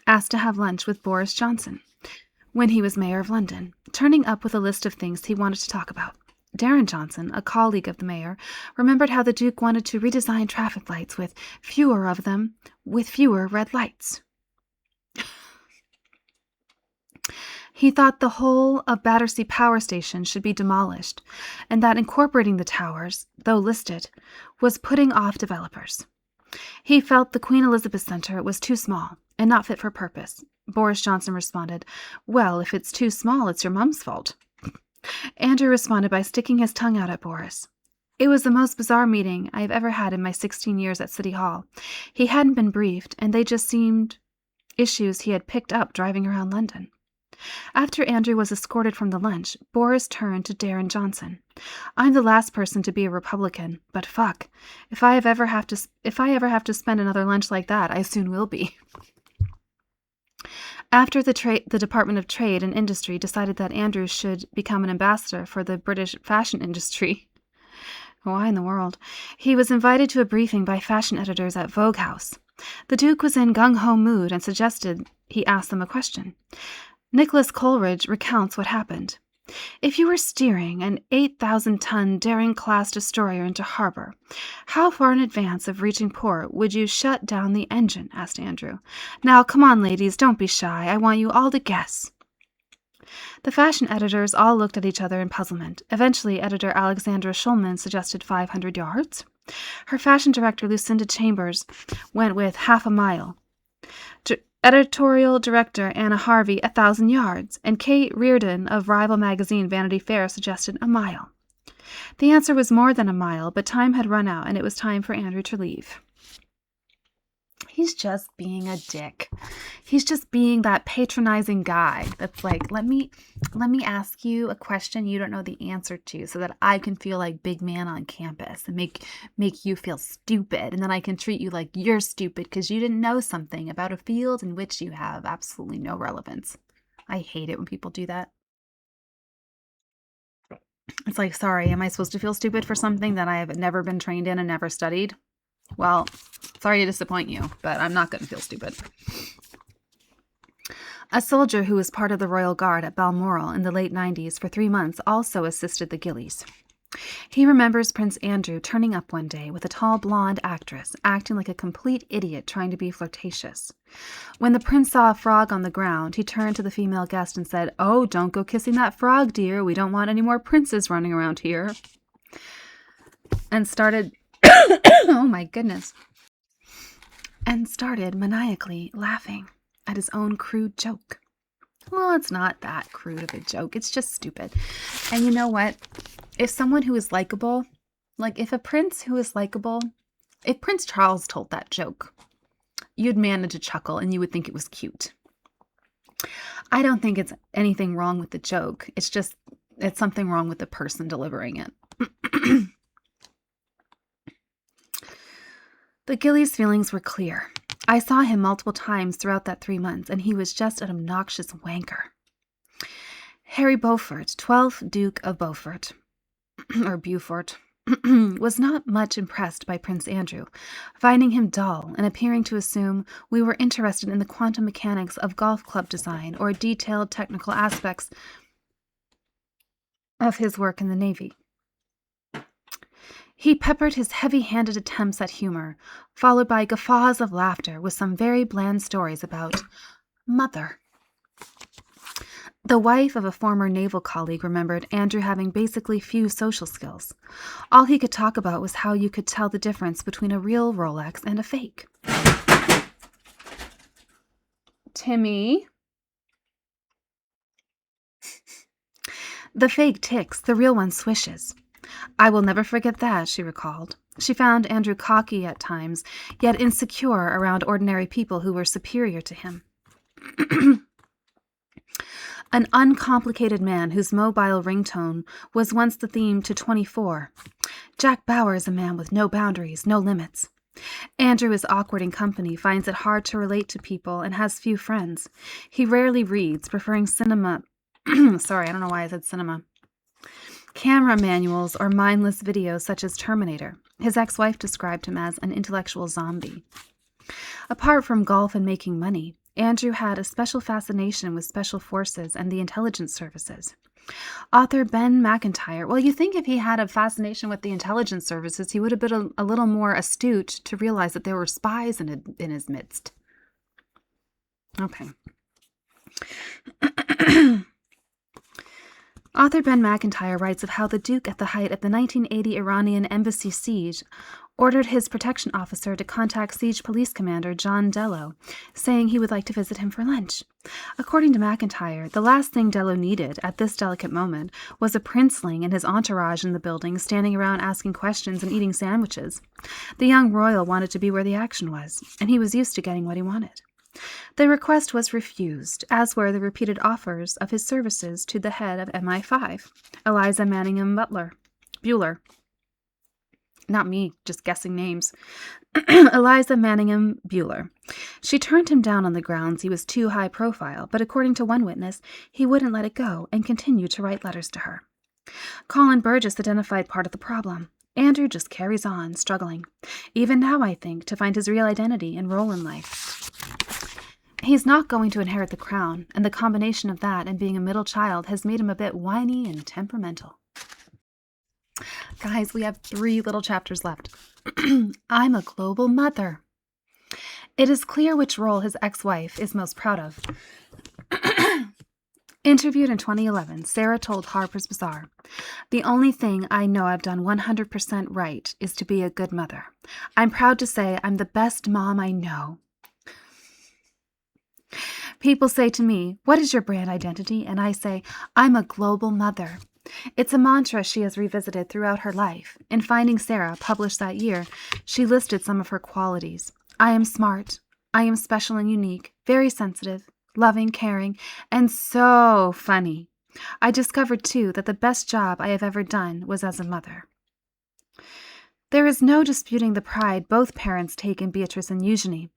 asked to have lunch with Boris Johnson when he was mayor of London, turning up with a list of things he wanted to talk about. Darren Johnson, a colleague of the mayor, remembered how the Duke wanted to redesign traffic lights with fewer of them, with fewer red lights. He thought the whole of Battersea Power Station should be demolished, and that incorporating the towers, though listed, was putting off developers. He felt the Queen Elizabeth Centre was too small and not fit for purpose. Boris Johnson responded, Well, if it's too small, it's your mum's fault. Andrew responded by sticking his tongue out at Boris. It was the most bizarre meeting I have ever had in my 16 years at City Hall. He hadn't been briefed, and they just seemed issues he had picked up driving around London. After Andrew was escorted from the lunch, Boris turned to Darren Johnson. I'm the last person to be a Republican, but fuck, if I ever have to spend another lunch like that, I soon will be. After the Department of Trade and Industry decided that Andrew should become an ambassador for the British fashion industry, why in the world, he was invited to a briefing by fashion editors at Vogue House. The Duke was in gung-ho mood and suggested he ask them a question. Nicholas Coleridge recounts what happened. If you were steering an 8,000-ton Daring-class destroyer into harbor, how far in advance of reaching port would you shut down the engine? Asked Andrew. Now, come on, ladies, don't be shy. I want you all to guess. The fashion editors all looked at each other in puzzlement. Eventually, editor Alexandra Schulman suggested 500 yards. Her fashion director, Lucinda Chambers, went with half a mile. Editorial director Anna Harvey, 1,000 yards, and Kate Reardon of rival magazine Vanity Fair suggested a mile. The answer was more than a mile, but time had run out, and it was time for Andrew to leave. He's just being a dick. He's just being that patronizing guy that's like, let me ask you a question you don't know the answer to so that I can feel like big man on campus and make you feel stupid. And then I can treat you like you're stupid because you didn't know something about a field in which you have absolutely no relevance. I hate it when people do that. It's like, sorry, am I supposed to feel stupid for something that I have never been trained in and never studied? Well, sorry to disappoint you, but I'm not going to feel stupid. A soldier who was part of the Royal Guard at Balmoral in the late 90s for 3 months also assisted the Gillies. He remembers Prince Andrew turning up one day with a tall blonde actress, acting like a complete idiot trying to be flirtatious. When the prince saw a frog on the ground, he turned to the female guest and said, "Oh, don't go kissing that frog, dear. We don't want any more princes running around here." And started, oh my goodness, and started maniacally laughing at his own crude joke. Well, it's not that crude of a joke. It's just stupid. And you know what? If someone who is likable, like if a prince who is likable, if Prince Charles told that joke, you'd manage to chuckle and you would think it was cute. I don't think it's anything wrong with the joke. It's something wrong with the person delivering it. The Gillies' feelings were clear. I saw him multiple times throughout that 3 months, and he was just an obnoxious wanker. Harry Beaufort, 12th Duke of Beaufort, or Beaufort, was not much impressed by Prince Andrew, finding him dull and appearing to assume we were interested in the quantum mechanics of golf club design or detailed technical aspects of his work in the Navy. He peppered his heavy-handed attempts at humor, followed by guffaws of laughter with some very bland stories about Mother. The wife of a former naval colleague remembered Andrew having basically few social skills. All he could talk about was how you could tell the difference between a real Rolex and a fake. Timmy? The fake ticks, the real one swishes. I will never forget that, she recalled. She found Andrew cocky at times, yet insecure around ordinary people who were superior to him. An uncomplicated man whose mobile ringtone was once the theme to 24. Jack Bauer is a man with no boundaries, no limits. Andrew is awkward in company, finds it hard to relate to people, and has few friends. He rarely reads, preferring cinema. Sorry, I don't know why I said cinema. Camera manuals or mindless videos such as Terminator. His ex-wife described him as an intellectual zombie. Apart from golf and making money, Andrew had a special fascination with special forces and the intelligence services. Author Ben McIntyre, well, you think if he had a fascination with the intelligence services, he would have been a little more astute to realize that there were spies in his midst. Okay. Author Ben McIntyre writes of how the Duke, at the height of the 1980 Iranian embassy siege, ordered his protection officer to contact Siege Police Commander John Dello, saying he would like to visit him for lunch. According to McIntyre, the last thing Dello needed at this delicate moment was a princeling and his entourage in the building standing around asking questions and eating sandwiches. The young royal wanted to be where the action was, and he was used to getting what he wanted. The request was refused, as were the repeated offers of his services to the head of MI5, Eliza Manningham Bueller. Not me, just guessing names. Eliza Manningham Bueller. She turned him down on the grounds he was too high profile, but according to one witness, he wouldn't let it go and continued to write letters to her. Colin Burgess identified part of the problem. Andrew just carries on, struggling, even now, I think, to find his real identity and role in life. He's not going to inherit the crown, and the combination of that and being a middle child has made him a bit whiny and temperamental. Guys, we have 3 little chapters left. I'm a global mother. It is clear which role his ex-wife is most proud of. Interviewed in 2011, Sarah told Harper's Bazaar, "The only thing I know I've done 100% right is to be a good mother. I'm proud to say I'm the best mom I know." People say to me, "What is your brand identity?" And I say, "I'm a global mother." It's a mantra she has revisited throughout her life. In Finding Sarah, published that year, she listed some of her qualities. I am smart. I am special and unique, very sensitive, loving, caring, and so funny. I discovered, too, that the best job I have ever done was as a mother. There is no disputing the pride both parents take in Beatrice and Eugenie,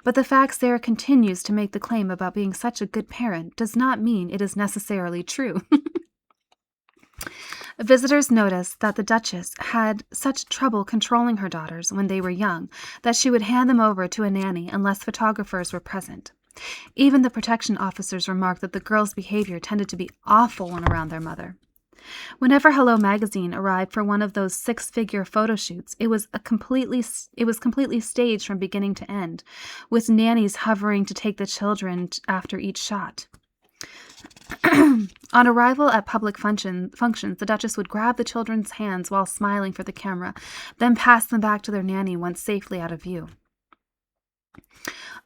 but the fact Sarah continues to make the claim about being such a good parent does not mean it is necessarily true. Visitors noticed that the Duchess had such trouble controlling her daughters when they were young that she would hand them over to a nanny unless photographers were present. Even the protection officers remarked that the girls' behavior tended to be awful when around their mother. Whenever Hello Magazine arrived for one of those six-figure photo shoots, it was completely staged from beginning to end, with nannies hovering to take the children after each shot. On arrival at public functions, the Duchess would grab the children's hands while smiling for the camera, then pass them back to their nanny once safely out of view.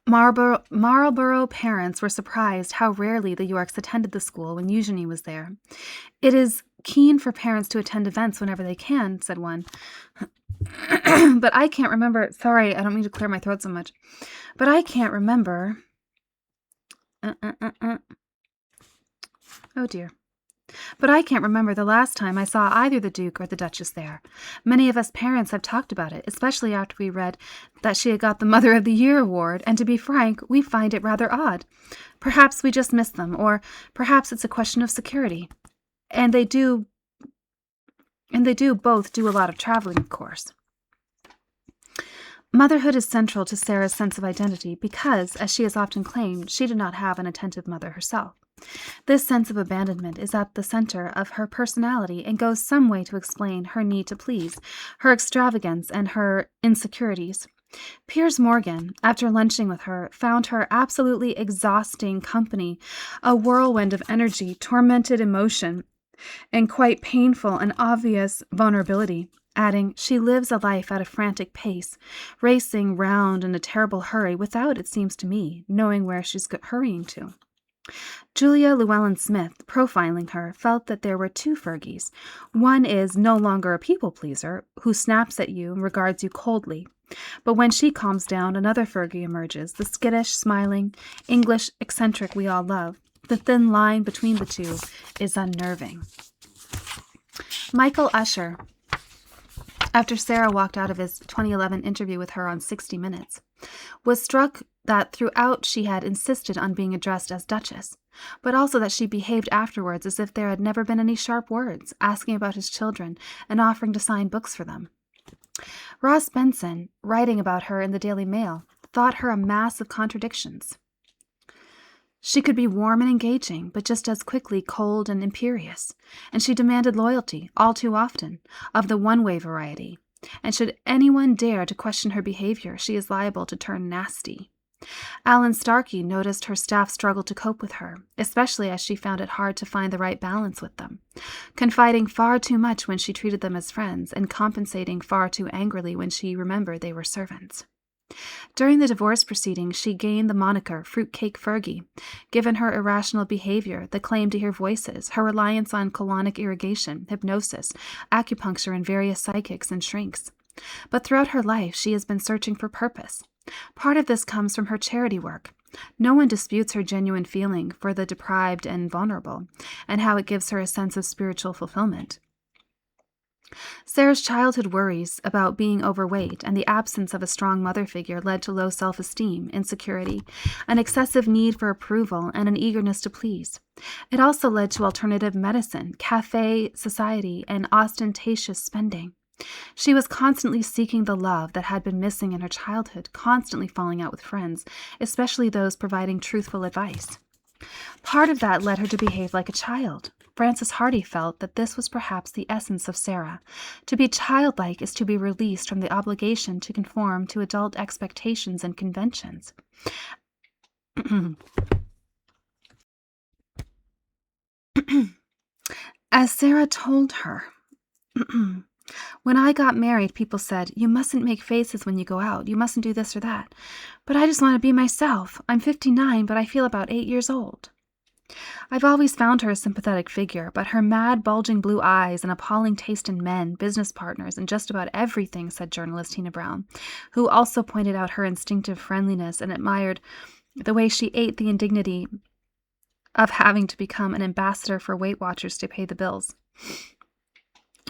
Marlborough parents were surprised how rarely the Yorks attended the school when Eugenie was there. "It is keen for parents to attend events whenever they can," said one. "But I can't remember—" Sorry, I don't mean to clear my throat so much. "But I can't remember—" Oh dear. "But I can't remember the last time I saw either the Duke or the Duchess there. Many of us parents have talked about it, especially after we read that she had got the Mother of the Year award, and to be frank, we find it rather odd. Perhaps we just miss them, or perhaps it's a question of security. And they do both do a lot of traveling, of course." Motherhood is central to Sarah's sense of identity because, as she has often claimed, she did not have an attentive mother herself. This sense of abandonment is at the center of her personality and goes some way to explain her need to please, her extravagance, and her insecurities. Piers Morgan, after lunching with her, found her absolutely exhausting company, a whirlwind of energy, tormented emotion, and quite painful and obvious vulnerability, adding, "She lives a life at a frantic pace, racing round in a terrible hurry without, it seems to me, knowing where she's hurrying to." Julia Llewellyn-Smith, profiling her, felt that there were two Fergies. One is no longer a people-pleaser, who snaps at you and regards you coldly. But when she calms down, another Fergie emerges, the skittish, smiling, English eccentric we all love. The thin line between the two is unnerving. Michael Usher, after Sarah walked out of his 2011 interview with her on 60 Minutes, was struck that throughout she had insisted on being addressed as Duchess, but also that she behaved afterwards as if there had never been any sharp words, asking about his children and offering to sign books for them. Ross Benson, writing about her in the Daily Mail, thought her a mass of contradictions. She could be warm and engaging, but just as quickly cold and imperious, and she demanded loyalty, all too often, of the one-way variety. And should anyone dare to question her behavior, she is liable to turn nasty. Alan Starkey noticed her staff struggled to cope with her, especially as she found it hard to find the right balance with them, confiding far too much when she treated them as friends and compensating far too angrily when she remembered they were servants. During the divorce proceedings, she gained the moniker Fruitcake Fergie, given her irrational behavior, the claim to hear voices, her reliance on colonic irrigation, hypnosis, acupuncture, and various psychics and shrinks. But throughout her life, she has been searching for purpose. Part of this comes from her charity work. No one disputes her genuine feeling for the deprived and vulnerable, and how it gives her a sense of spiritual fulfillment. Sarah's childhood worries about being overweight and the absence of a strong mother figure led to low self-esteem, insecurity, an excessive need for approval, and an eagerness to please. It also led to alternative medicine, cafe society, and ostentatious spending. She was constantly seeking the love that had been missing in her childhood, constantly falling out with friends, especially those providing truthful advice. Part of that led her to behave like a child. Frances Hardy felt that this was perhaps the essence of Sarah. To be childlike is to be released from the obligation to conform to adult expectations and conventions. As Sarah told her, "When I got married, people said, 'You mustn't make faces when you go out. You mustn't do this or that.' But I just want to be myself. I'm 59, but I feel about 8 years old." I've always found her a sympathetic figure, but her mad, bulging blue eyes and appalling taste in men, business partners, and just about everything, said journalist Tina Brown, who also pointed out her instinctive friendliness and admired the way she ate the indignity of having to become an ambassador for Weight Watchers to pay the bills.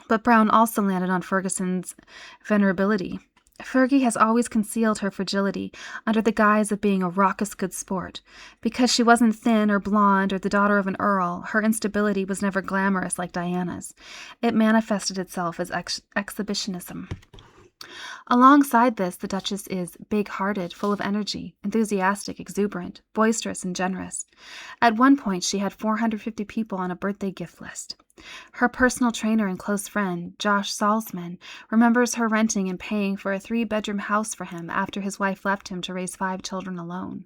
But Brown also landed on Ferguson's venerability. Fergie has always concealed her fragility under the guise of being a raucous good sport. Because she wasn't thin or blonde or the daughter of an earl, her instability was never glamorous like Diana's. It manifested itself as exhibitionism. Alongside this, the Duchess is big-hearted, full of energy, enthusiastic, exuberant, boisterous, and generous. At one point, she had 450 people on a birthday gift list. Her personal trainer and close friend, Josh Salzman, remembers her renting and paying for a 3-bedroom house for him after his wife left him to raise 5 children alone.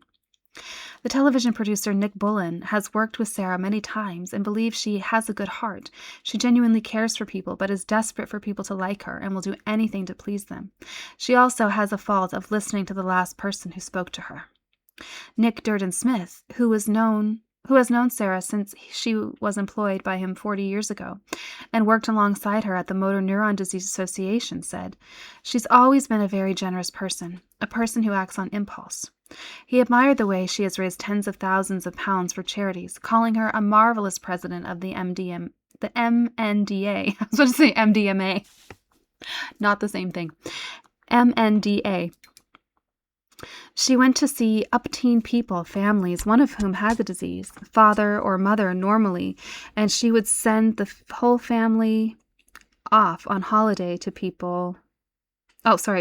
The television producer Nick Bullen has worked with Sarah many times and believes she has a good heart. She genuinely cares for people, but is desperate for people to like her and will do anything to please them. She also has a fault of listening to the last person who spoke to her. Nick Durden Smith, who has known Sarah since she was employed by him 40 years ago and worked alongside her at the Motor Neuron Disease Association, said, "She's always been a very generous person, a person who acts on impulse." He admired the way she has raised tens of thousands of pounds for charities, calling her a marvelous president of the MNDA. I was going to say MDMA. Not the same thing. MNDA. She went to see up-teen people, families, one of whom had the disease, father or mother normally, and she would send the whole family off on holiday to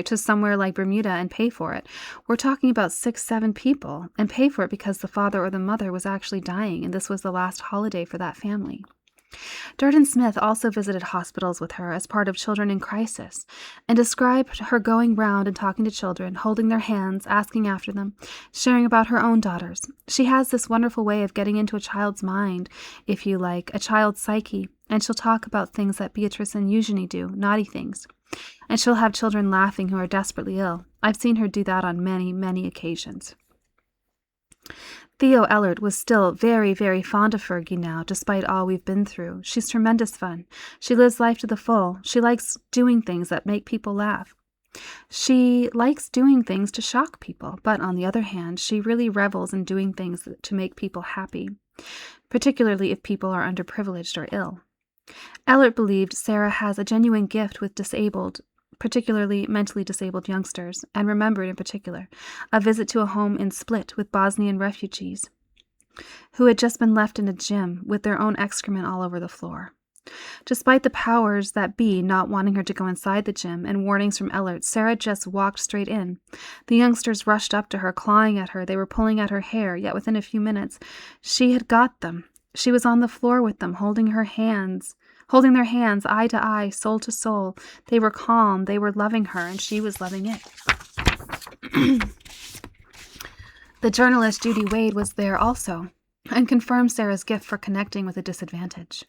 to somewhere like Bermuda and pay for it. We're talking about 6-7 people, and pay for it because the father or the mother was actually dying, and this was the last holiday for that family. Durden Smith also visited hospitals with her as part of Children in Crisis and described her going round and talking to children, holding their hands, asking after them, sharing about her own daughters. She has this wonderful way of getting into a child's mind, if you like, a child's psyche, and she'll talk about things that Beatrice and Eugenie do, naughty things. And she'll have children laughing who are desperately ill. I've seen her do that on many, many occasions. Theo Ellert was still very, very fond of Fergie now, despite all we've been through. She's tremendous fun. She lives life to the full. She likes doing things that make people laugh. She likes doing things to shock people, but on the other hand, she really revels in doing things to make people happy, particularly if people are underprivileged or ill. Ellert believed Sarah has a genuine gift with particularly mentally disabled youngsters, and remembered in particular a visit to a home in Split with Bosnian refugees who had just been left in a gym with their own excrement all over the floor. Despite the powers that be not wanting her to go inside the gym and warnings from Ellert, Sarah just walked straight in. The youngsters rushed up to her, clawing at her. They were pulling at her hair, yet within a few minutes she had got them. She was on the floor with them, holding their hands eye to eye, soul to soul. They were calm, they were loving her, and she was loving it. The journalist Judy Wade was there also, and confirmed Sarah's gift for connecting with the disadvantaged.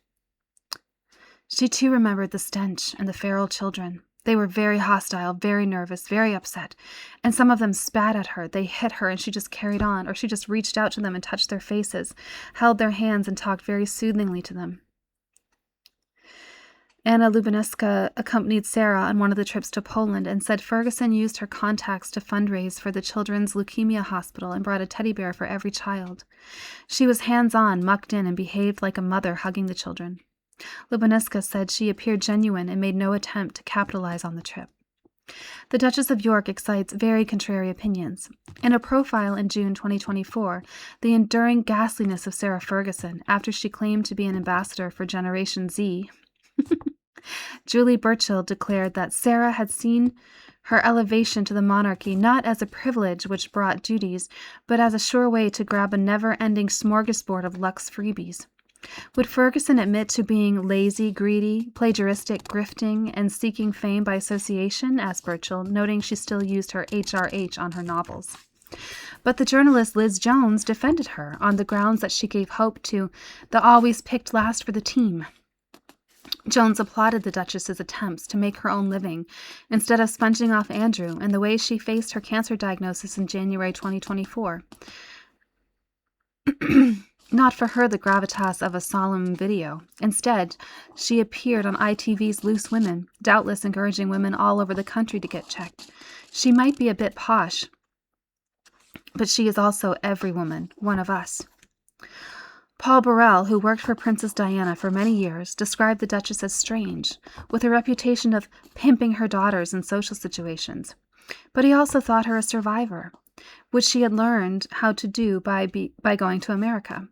She too remembered the stench and the feral children. They were very hostile, very nervous, very upset, and some of them spat at her. They hit her, and she just carried on, or she just reached out to them and touched their faces, held their hands, and talked very soothingly to them. Anna Lubineska accompanied Sarah on one of the trips to Poland and said Ferguson used her contacts to fundraise for the Children's Leukemia Hospital and brought a teddy bear for every child. She was hands-on, mucked in, and behaved like a mother hugging the children. Lubineska said she appeared genuine and made no attempt to capitalize on the trip. The Duchess of York excites very contrary opinions. In a profile in June 2024, the enduring ghastliness of Sarah Ferguson, after she claimed to be an ambassador for Generation Z, Julie Burchill declared that Sarah had seen her elevation to the monarchy not as a privilege which brought duties, but as a sure way to grab a never-ending smorgasbord of luxe freebies. Would Ferguson admit to being lazy, greedy, plagiaristic, grifting, and seeking fame by association, asked Burchill, noting she still used her HRH on her novels. But the journalist Liz Jones defended her on the grounds that she gave hope to the always picked last for the team. Jones applauded the Duchess's attempts to make her own living instead of sponging off Andrew and the way she faced her cancer diagnosis in January 2024. Not for her the gravitas of a solemn video. Instead, she appeared on ITV's Loose Women, doubtless encouraging women all over the country to get checked. She might be a bit posh, but she is also every woman, one of us. Paul Burrell, who worked for Princess Diana for many years, described the Duchess as strange, with a reputation of pimping her daughters in social situations. But he also thought her a survivor, which she had learned how to do by going to America.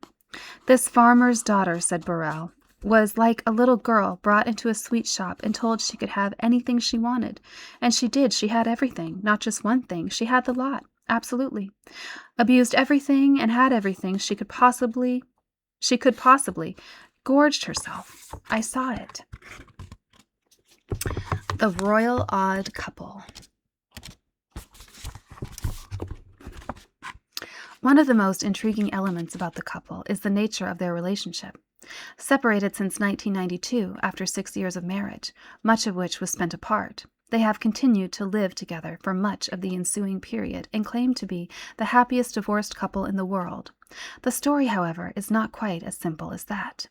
This farmer's daughter, said Burrell, was like a little girl brought into a sweet shop and told she could have anything she wanted. And she did. She had everything. Not just one thing. She had the lot. Absolutely. Abused everything and had everything she could possibly. Gorged herself. I saw it. The Royal Odd Couple. One of the most intriguing elements about the couple is the nature of their relationship. Separated since 1992 after 6 years of marriage, much of which was spent apart, they have continued to live together for much of the ensuing period and claim to be the happiest divorced couple in the world. The story, however, is not quite as simple as that.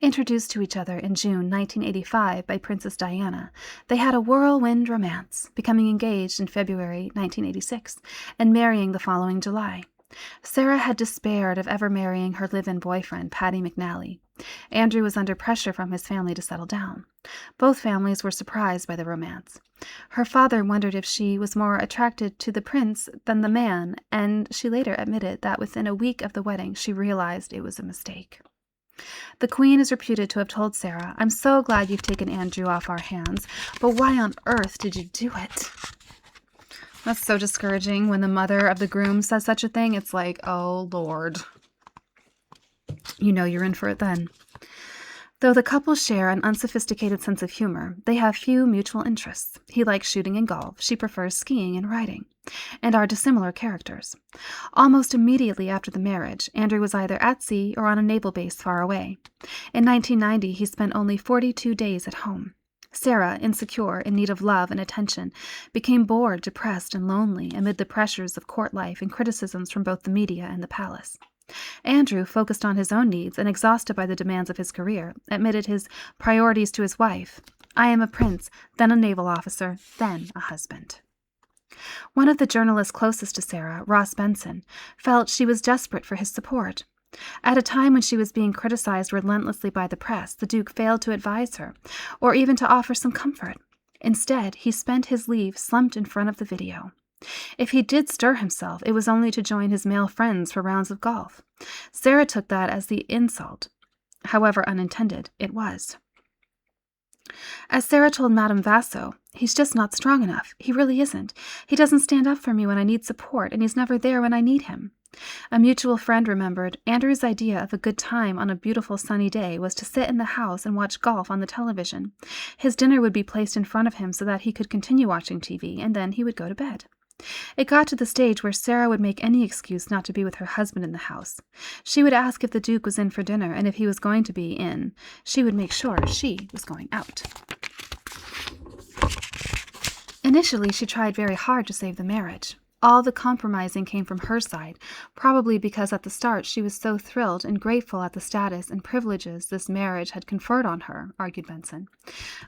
Introduced to each other in June 1985 by Princess Diana, they had a whirlwind romance, becoming engaged in February 1986 and marrying the following July. Sarah had despaired of ever marrying her live-in boyfriend, Paddy McNally. Andrew was under pressure from his family to settle down. Both families were surprised by the romance. Her father wondered if she was more attracted to the prince than the man, and she later admitted that within a week of the wedding she realized it was a mistake. The Queen is reputed to have told Sarah, "I'm so glad you've taken Andrew off our hands, but why on earth did you do it?" That's so discouraging when the mother of the groom says such a thing. It's like, oh, Lord. You know you're in for it then. Though the couple share an unsophisticated sense of humor, they have few mutual interests. He likes shooting and golf. She prefers skiing and riding, and are dissimilar characters. Almost immediately after the marriage, Andrew was either at sea or on a naval base far away. In 1990, he spent only 42 days at home. Sarah, insecure, in need of love and attention, became bored, depressed, and lonely amid the pressures of court life and criticisms from both the media and the palace. Andrew, focused on his own needs and exhausted by the demands of his career, admitted his priorities to his wife. "I am a prince, then a naval officer, then a husband." One of the journalists closest to Sarah, Ross Benson, felt she was desperate for his support. At a time when she was being criticized relentlessly by the press, the Duke failed to advise her, or even to offer some comfort. Instead, he spent his leave slumped in front of the video. If he did stir himself, it was only to join his male friends for rounds of golf. Sarah took that as the insult. However unintended, it was. As Sarah told Madame Vasso, "He's just not strong enough. He really isn't. He doesn't stand up for me when I need support, and he's never there when I need him." A mutual friend remembered, Andrew's idea of a good time on a beautiful sunny day was to sit in the house and watch golf on the television. His dinner would be placed in front of him so that he could continue watching TV, and then he would go to bed. It got to the stage where Sarah would make any excuse not to be with her husband in the house. She would ask if the Duke was in for dinner, and if he was going to be in, she would make sure she was going out. Initially, she tried very hard to save the marriage. All the compromising came from her side, probably because at the start she was so thrilled and grateful at the status and privileges this marriage had conferred on her, argued Benson.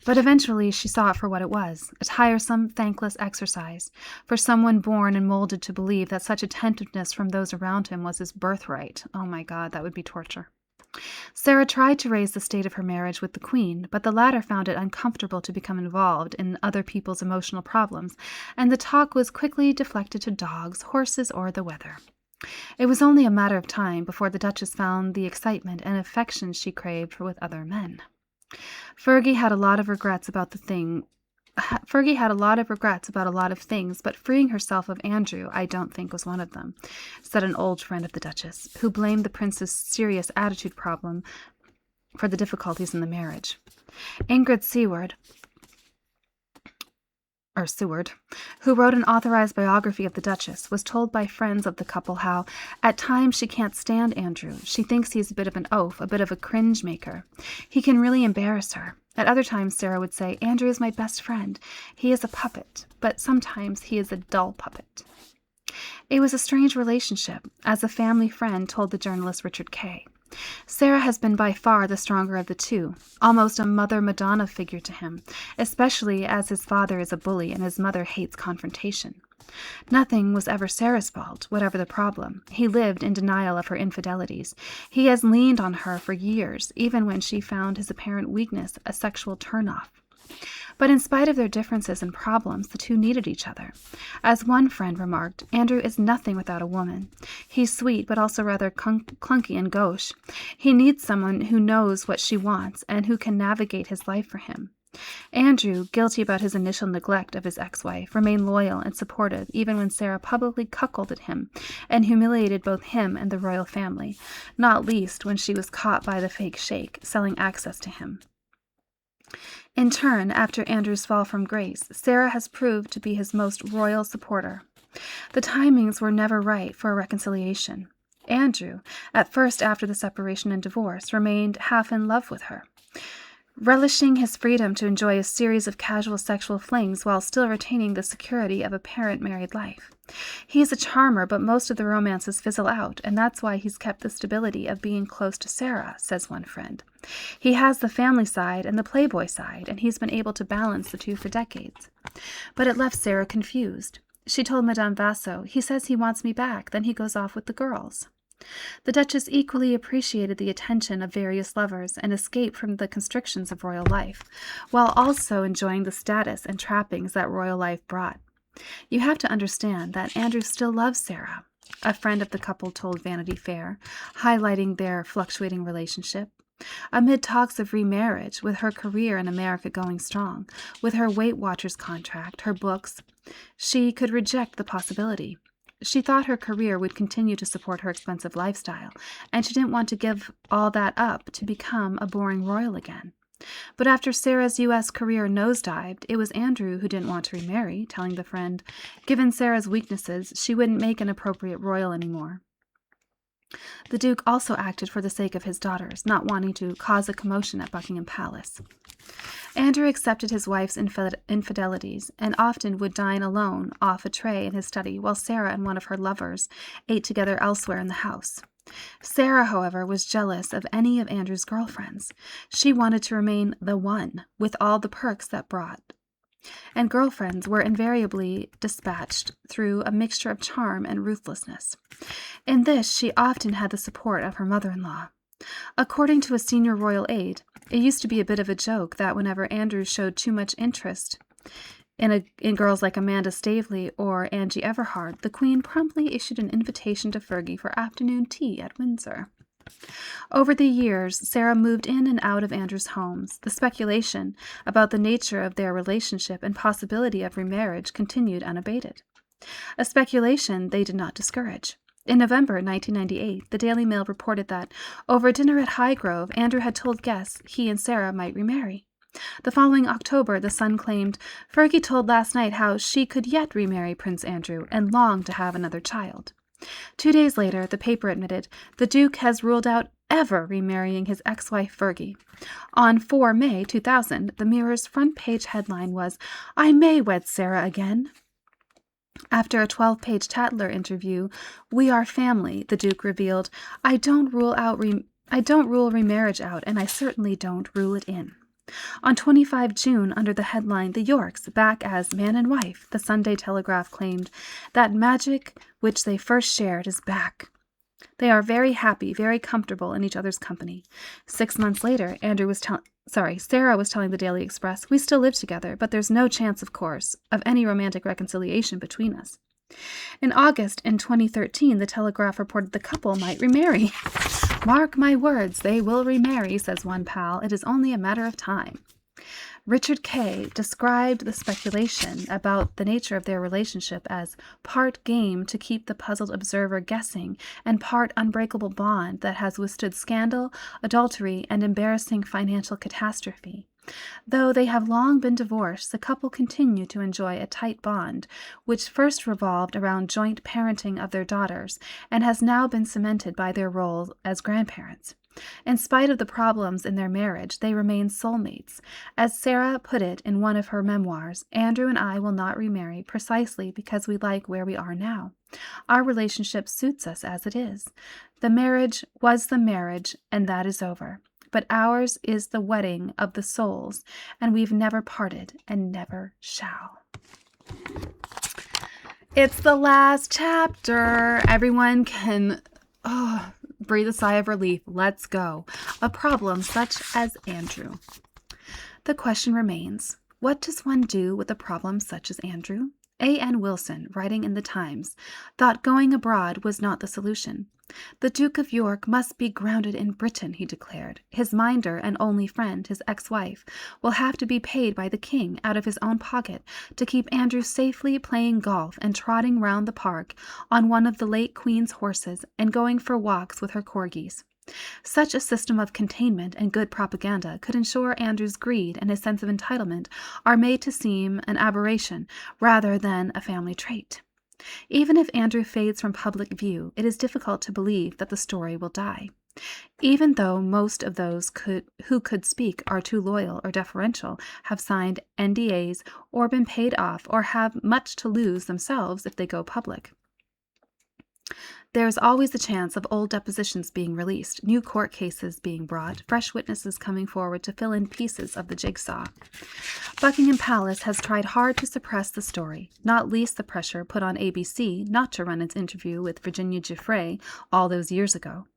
But eventually she saw it for what it was, a tiresome, thankless exercise, for someone born and molded to believe that such attentiveness from those around him was his birthright. Oh my God, that would be torture. Sarah tried to raise the state of her marriage with the Queen, but the latter found it uncomfortable to become involved in other people's emotional problems, and the talk was quickly deflected to dogs, horses, or the weather. It was only a matter of time before the Duchess found the excitement and affection she craved with other men. Fergie had a lot of regrets about a lot of things, but freeing herself of Andrew, I don't think, was one of them, said an old friend of the Duchess, who blamed the prince's serious attitude problem for the difficulties in the marriage. Ingrid Seward, who wrote an authorized biography of the Duchess, was told by friends of the couple how, at times, she can't stand Andrew. She thinks he's a bit of an oaf, a bit of a cringe maker. He can really embarrass her. At other times, Sarah would say, "Andrew is my best friend. He is a puppet, but sometimes he is a dull puppet." It was a strange relationship, as a family friend told the journalist Richard Kay. Sarah has been by far the stronger of the two, almost a Mother Madonna figure to him, especially as his father is a bully and his mother hates confrontation. Nothing was ever Sarah's fault, whatever the problem. He lived in denial of her infidelities. He has leaned on her for years, even when she found his apparent weakness a sexual turnoff. But in spite of their differences and problems, the two needed each other. As one friend remarked, Andrew is nothing without a woman. He's sweet, but also rather clunky and gauche. He needs someone who knows what she wants and who can navigate his life for him. Andrew, guilty about his initial neglect of his ex-wife, remained loyal and supportive even when Sarah publicly cuckolded him and humiliated both him and the royal family, not least when she was caught by the fake sheikh selling access to him. In turn, after Andrew's fall from grace, Sarah has proved to be his most royal supporter. The timings were never right for a reconciliation. Andrew, at first after the separation and divorce, remained half in love with her, relishing his freedom to enjoy a series of casual sexual flings while still retaining the security of a parent married life. He's a charmer, but most of the romances fizzle out, and that's why he's kept the stability of being close to Sarah, says one friend. He has the family side and the playboy side, and he's been able to balance the two for decades. But it left Sarah confused. She told Madame Vasso, "He says he wants me back, then he goes off with the girls." The Duchess equally appreciated the attention of various lovers and escape from the constrictions of royal life, while also enjoying the status and trappings that royal life brought. You have to understand that Andrew still loves Sarah, a friend of the couple told Vanity Fair, highlighting their fluctuating relationship. Amid talks of remarriage, with her career in America going strong, with her Weight Watchers contract, her books, she could reject the possibility. She thought her career would continue to support her expensive lifestyle, and she didn't want to give all that up to become a boring royal again. But after Sarah's U.S. career nosedived, it was Andrew who didn't want to remarry, telling the friend, given Sarah's weaknesses, she wouldn't make an appropriate royal anymore. The Duke also acted for the sake of his daughters, not wanting to cause a commotion at Buckingham Palace. Andrew accepted his wife's infidelities and often would dine alone off a tray in his study while Sarah and one of her lovers ate together elsewhere in the house. Sarah, however, was jealous of any of Andrew's girlfriends. She wanted to remain the one, with all the perks that brought. And girlfriends were invariably dispatched through a mixture of charm and ruthlessness. In this, she often had the support of her mother-in-law. According to a senior royal aide, it used to be a bit of a joke that whenever Andrew showed too much interest in girls like Amanda Stavely or Angie Everhard, the Queen promptly issued an invitation to Fergie for afternoon tea at Windsor. Over the years, Sarah moved in and out of Andrew's homes. The speculation about the nature of their relationship and possibility of remarriage continued unabated. A speculation they did not discourage. In November 1998, the Daily Mail reported that, over dinner at Highgrove, Andrew had told guests he and Sarah might remarry. The following October, the Sun claimed, "Fergie told last night how she could yet remarry Prince Andrew and longed to have another child." 2 days later, the paper admitted, "The Duke has ruled out ever remarrying his ex-wife Fergie." On 4 May 2000, the Mirror's front-page headline was, "I may wed Sarah again." After a 12-page Tatler interview, "We are family," the Duke revealed, I don't rule remarriage out, and I certainly don't rule it in." On 25 June, under the headline, "The Yorks back as man and wife," the Sunday Telegraph claimed, "That magic which they first shared is back. They are very happy, very comfortable in each other's company." 6 months later, Sarah was telling the Daily Express, "We still live together, but there's no chance, of course, of any romantic reconciliation between us." In August in 2013, the Telegraph reported the couple might remarry. "Mark my words, they will remarry," says one pal. "It is only a matter of time." Richard Kay described the speculation about the nature of their relationship as part game to keep the puzzled observer guessing and part unbreakable bond that has withstood scandal, adultery, and embarrassing financial catastrophe. Though they have long been divorced, the couple continue to enjoy a tight bond, which first revolved around joint parenting of their daughters and has now been cemented by their role as grandparents. In spite of the problems in their marriage, they remain soulmates. As Sarah put it in one of her memoirs, "Andrew and I will not remarry precisely because we like where we are now. Our relationship suits us as it is. The marriage was the marriage, and that is over. But ours is the wedding of the souls, and we've never parted and never shall." It's the last chapter. Everyone can breathe a sigh of relief. Let's go. A problem such as Andrew. The question remains, What does one do with a problem such as Andrew? A.N. Wilson, writing in the Times, thought going abroad was not the solution. The Duke of York must be grounded in Britain, he declared. His minder and only friend, his ex-wife, will have to be paid by the king out of his own pocket to keep Andrew safely playing golf and trotting round the park on one of the late Queen's horses and going for walks with her corgis. Such a system of containment and good propaganda could ensure Andrew's greed and his sense of entitlement are made to seem an aberration rather than a family trait. Even if Andrew fades from public view, it is difficult to believe that the story will die. Even though most of those who could speak are too loyal or deferential, have signed NDAs or been paid off or have much to lose themselves if they go public. There is always the chance of old depositions being released, new court cases being brought, fresh witnesses coming forward to fill in pieces of the jigsaw. Buckingham Palace has tried hard to suppress the story, not least the pressure put on ABC not to run its interview with Virginia Giuffre all those years ago.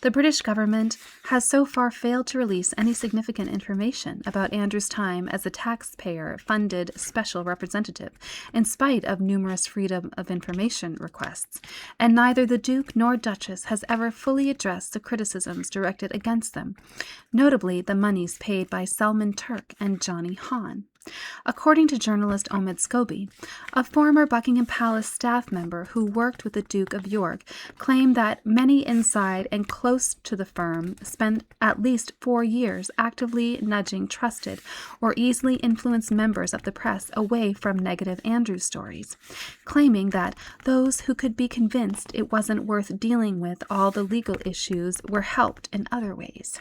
The British government has so far failed to release any significant information about Andrew's time as a taxpayer-funded special representative, in spite of numerous freedom of information requests, and neither the Duke nor Duchess has ever fully addressed the criticisms directed against them, notably the moneys paid by Selman Turk and Johnny Hahn. According to journalist Omid Scobie, a former Buckingham Palace staff member who worked with the Duke of York claimed that many inside and close to the firm spent at least 4 years actively nudging trusted or easily influenced members of the press away from negative Andrew stories, claiming that those who could be convinced it wasn't worth dealing with all the legal issues were helped in other ways.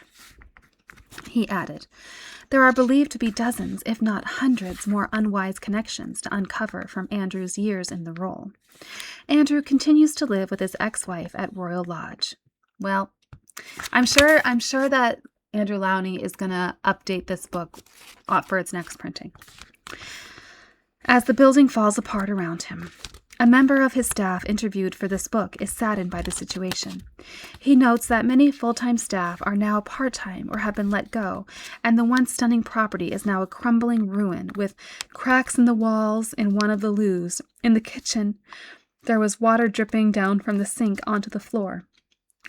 He added, "There are believed to be dozens, if not hundreds, more unwise connections to uncover from Andrew's years in the role. Andrew continues to live with his ex-wife at Royal Lodge." Well, I'm sure that Andrew Lowney is going to update this book for its next printing. As the building falls apart around him, a member of his staff interviewed for this book is saddened by the situation. He notes that many full-time staff are now part-time or have been let go, and the once stunning property is now a crumbling ruin with cracks in the walls in one of the loos. In the kitchen, there was water dripping down from the sink onto the floor.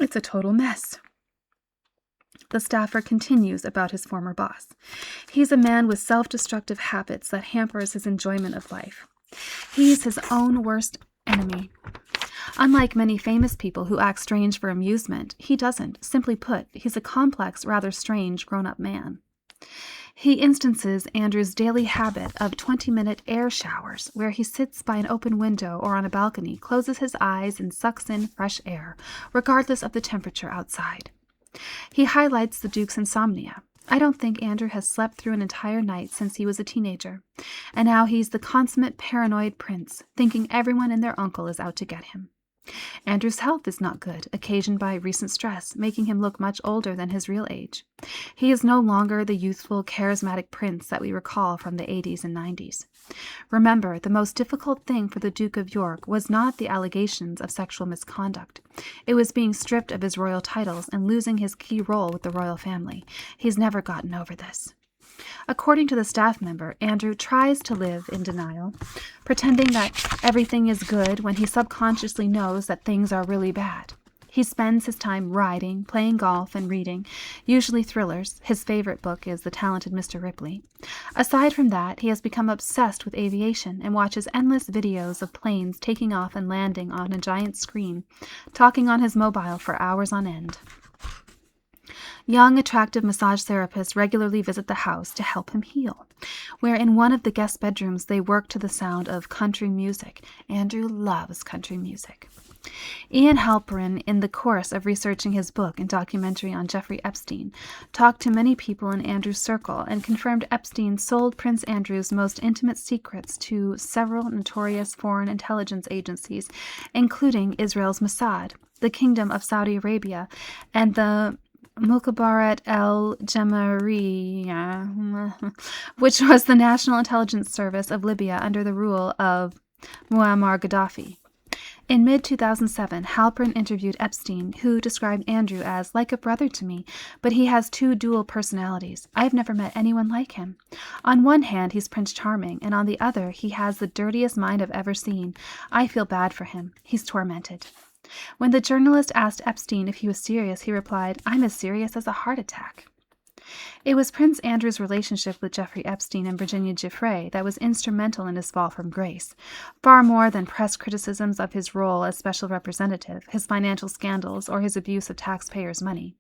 It's a total mess. The staffer continues about his former boss. He's a man with self-destructive habits that hampers his enjoyment of life. He's his own worst enemy. Unlike many famous people who act strange for amusement, he doesn't. Simply put, he's a complex, rather strange grown-up man. He instances Andrew's daily habit of 20-minute air showers, where he sits by an open window or on a balcony, closes his eyes, and sucks in fresh air, regardless of the temperature outside. He highlights the Duke's insomnia. "I don't think Andrew has slept through an entire night since he was a teenager, and now he's the consummate paranoid prince, thinking everyone and their uncle is out to get him." Andrew's health is not good, occasioned by recent stress, making him look much older than his real age. He is no longer the youthful, charismatic prince that we recall from the 80s and 90s. Remember, the most difficult thing for the Duke of York was not the allegations of sexual misconduct. It was being stripped of his royal titles and losing his key role with the royal family. He's never gotten over this. According to the staff member, Andrew tries to live in denial, pretending that everything is good when he subconsciously knows that things are really bad. He spends his time riding, playing golf, and reading, usually thrillers. His favorite book is The Talented Mr. Ripley. Aside from that, he has become obsessed with aviation and watches endless videos of planes taking off and landing on a giant screen, talking on his mobile for hours on end. Young, attractive massage therapists regularly visit the house to help him heal, where in one of the guest bedrooms they work to the sound of country music. Andrew loves country music. Ian Halperin, in the course of researching his book and documentary on Jeffrey Epstein, talked to many people in Andrew's circle and confirmed Epstein sold Prince Andrew's most intimate secrets to several notorious foreign intelligence agencies, including Israel's Mossad, the Kingdom of Saudi Arabia, and the Mukhabarat el-Jamahiriya, which was the National Intelligence Service of Libya under the rule of Muammar Gaddafi. In mid-2007, Halpern interviewed Epstein, who described Andrew as like a brother to me, but he has two dual personalities. I've never met anyone like him. On one hand, he's Prince Charming, and on the other, he has the dirtiest mind I've ever seen. I feel bad for him. He's tormented. When the journalist asked Epstein if he was serious, he replied, "I'm as serious as a heart attack." It was Prince Andrew's relationship with Jeffrey Epstein and Virginia Giuffre that was instrumental in his fall from grace, far more than press criticisms of his role as special representative, his financial scandals, or his abuse of taxpayers' money.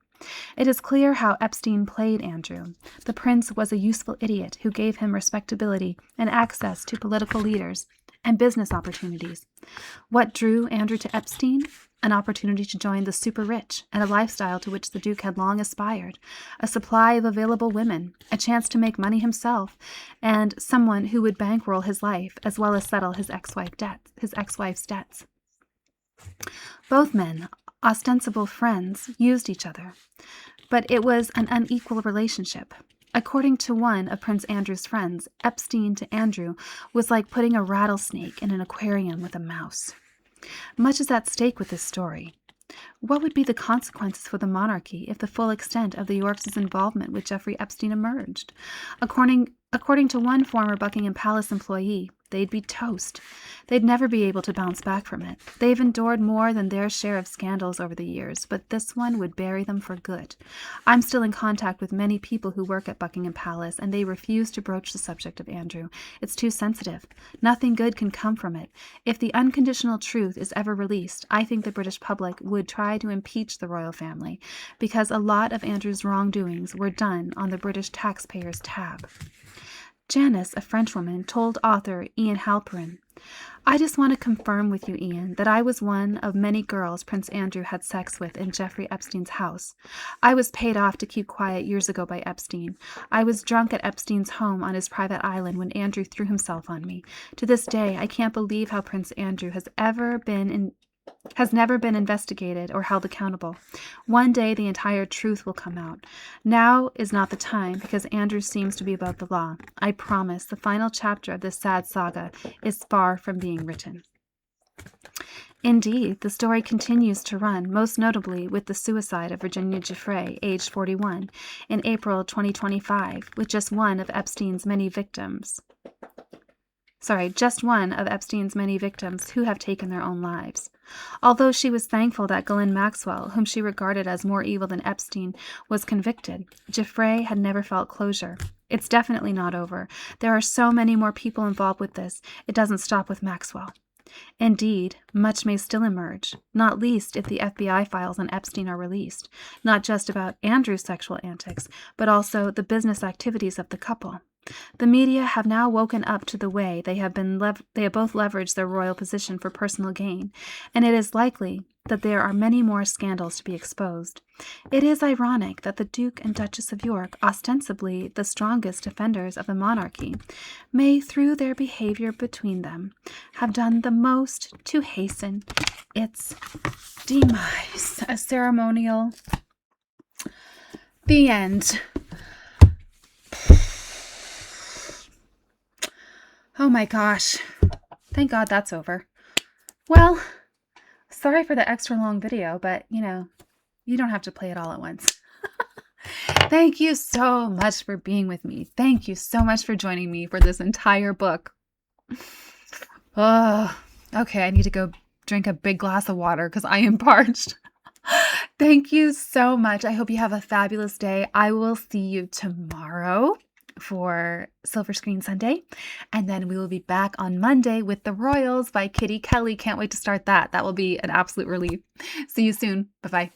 It is clear how Epstein played Andrew. The prince was a useful idiot who gave him respectability and access to political leaders and business opportunities. What drew Andrew to Epstein? An opportunity to join the super rich and a lifestyle to which the Duke had long aspired, a supply of available women, a chance to make money himself, and someone who would bankroll his life as well as settle his ex-wife's debts. Both men, ostensible friends, used each other, but it was an unequal relationship. According to one of Prince Andrew's friends, Epstein to Andrew was like putting a rattlesnake in an aquarium with a mouse. Much is at stake with this story. What would be the consequences for the monarchy if the full extent of the Yorks' involvement with Jeffrey Epstein emerged? According to one former Buckingham Palace employee, they'd be toast. They'd never be able to bounce back from it. They've endured more than their share of scandals over the years, but this one would bury them for good. I'm still in contact with many people who work at Buckingham Palace, and they refuse to broach the subject of Andrew. It's too sensitive. Nothing good can come from it. If the unconditional truth is ever released, I think the British public would try to impeach the royal family, because a lot of Andrew's wrongdoings were done on the British taxpayers' tab. Janice, a Frenchwoman, told author Ian Halperin, "I just want to confirm with you, Ian, that I was one of many girls Prince Andrew had sex with in Jeffrey Epstein's house. I was paid off to keep quiet years ago by Epstein. I was drunk at Epstein's home on his private island when Andrew threw himself on me. To this day, I can't believe how Prince Andrew has never been investigated or held accountable. One day the entire truth will come out. Now is not the time, because Andrew seems to be above the law. I promise the final chapter of this sad saga is far from being written." Indeed, the story continues to run, most notably with the suicide of Virginia Giuffre, aged 41, in April 2025, with just one of Epstein's many victims who have taken their own lives. Although she was thankful that Ghislaine Maxwell, whom she regarded as more evil than Epstein, was convicted, Giuffre had never felt closure. It's definitely not over. There are so many more people involved with this. It doesn't stop with Maxwell. Indeed, much may still emerge, not least if the FBI files on Epstein are released, not just about Andrew's sexual antics, but also the business activities of the couple. The media have now woken up to the way they have both leveraged their royal position for personal gain, and it is likely that there are many more scandals to be exposed. It is ironic that the Duke and Duchess of York, ostensibly the strongest defenders of the monarchy, may, through their behavior between them, have done the most to hasten its demise. A ceremonial. The end. Oh my gosh. Thank God that's over. Well, sorry for the extra long video, but you don't have to play it all at once. Thank you so much for being with me. Thank you so much for joining me for this entire book. Oh, okay, I need to go drink a big glass of water because I am parched. Thank you so much. I hope you have a fabulous day. I will see you tomorrow for Silver Screen Sunday, and then we will be back on Monday with The Royals by Kitty Kelly. Can't wait to start that. That will be an absolute relief. See you soon. Bye-bye.